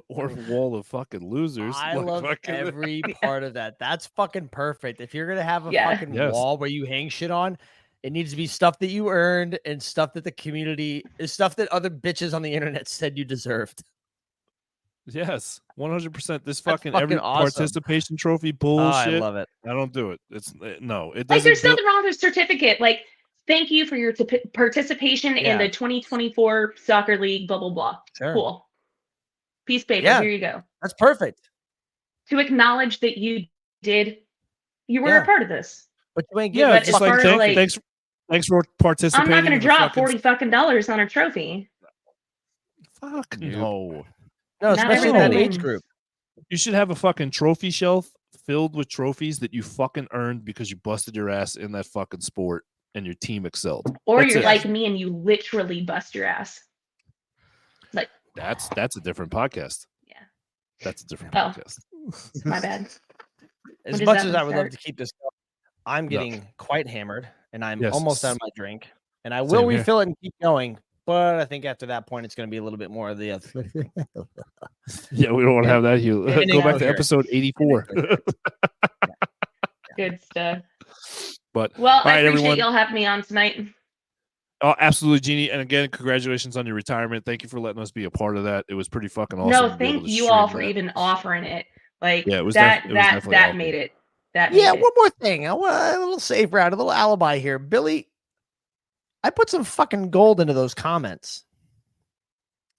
Or wall of fucking losers. I love every part of that. That's fucking perfect. If you're gonna have a fucking wall where you hang shit on, it needs to be stuff that you earned and stuff that the community is stuff that other bitches on the internet said you deserved. Yes, 100%. This fucking every awesome. participation trophy Oh, bullshit. I love it. I don't do it. It's no. It doesn't. Like there's nothing wrong with a certificate. Like thank you for your participation in the 2024 soccer league. Blah blah blah. Sure. Cool. Piece of paper. Yeah. Here you go. That's perfect. To acknowledge that you were a part of this. But you ain't Yeah, getting just like thanks for participating. I'm not going to drop $40 on a trophy. Fuck no. No, especially in that age group. You should have a fucking trophy shelf filled with trophies that you fucking earned because you busted your ass in that fucking sport and your team excelled. Or you're like me and you literally bust your ass. Like that's a different podcast. Yeah. That's a different podcast. My bad. As much as I would love to keep this going, I'm getting quite hammered and I'm almost out of my drink. And I will refill it and keep going. But I think after that point, it's going to be a little bit more of the. Yeah, we don't want to have that, Hugh. Go back to episode 84. Good stuff. But I appreciate y'all having me on tonight. Oh, absolutely, Jeannie. And again, congratulations on your retirement. Thank you for letting us be a part of that. It was pretty fucking awesome. No, thank you all for even offering it. Like it was that awesome. made it. One more thing. I want a little safe route, a little alibi here. Billy, I put some fucking gold into those comments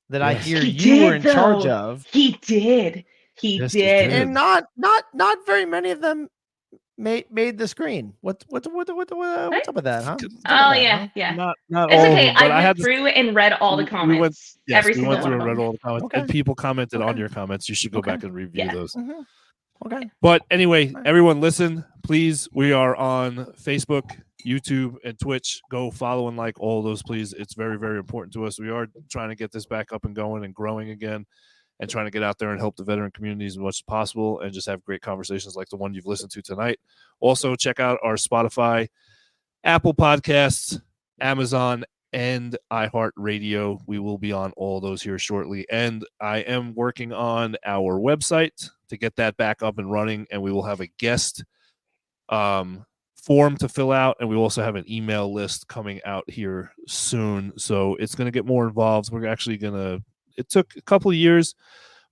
that I hear you were in charge of. He did. He did. And not very many of them made the screen. What's up with that, huh? Oh yeah, yeah. Not it's all okay. of them, I went through and read all the comments. We went through and read all the comments, and people commented on your comments. You should go back and review those. Mm-hmm. Okay. But anyway, everyone listen, please. We are on Facebook, YouTube, and Twitch. Go follow and like all those, please. It's very, very important to us. We are trying to get this back up and going and growing again and trying to get out there and help the veteran communities as much as possible and just have great conversations like the one you've listened to tonight. Also, check out our Spotify, Apple Podcasts, Amazon, and iHeartRadio. We will be on all those here shortly. And I am working on our website to get that back up and running, and we will have a guest form to fill out, and we also have an email list coming out here soon. So it's going to get more involved. We're actually going to – it took a couple of years,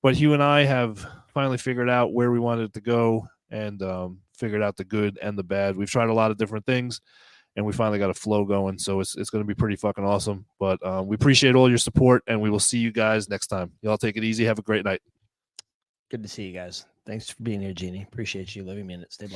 but Hugh and I have finally figured out where we wanted to go and figured out the good and the bad. We've tried a lot of different things, and we finally got a flow going. So it's going to be pretty fucking awesome. But we appreciate all your support, and we will see you guys next time. Y'all take it easy. Have a great night. Good to see you guys. Thanks for being here, Jeannie. Appreciate you living me in it. Stay blessed.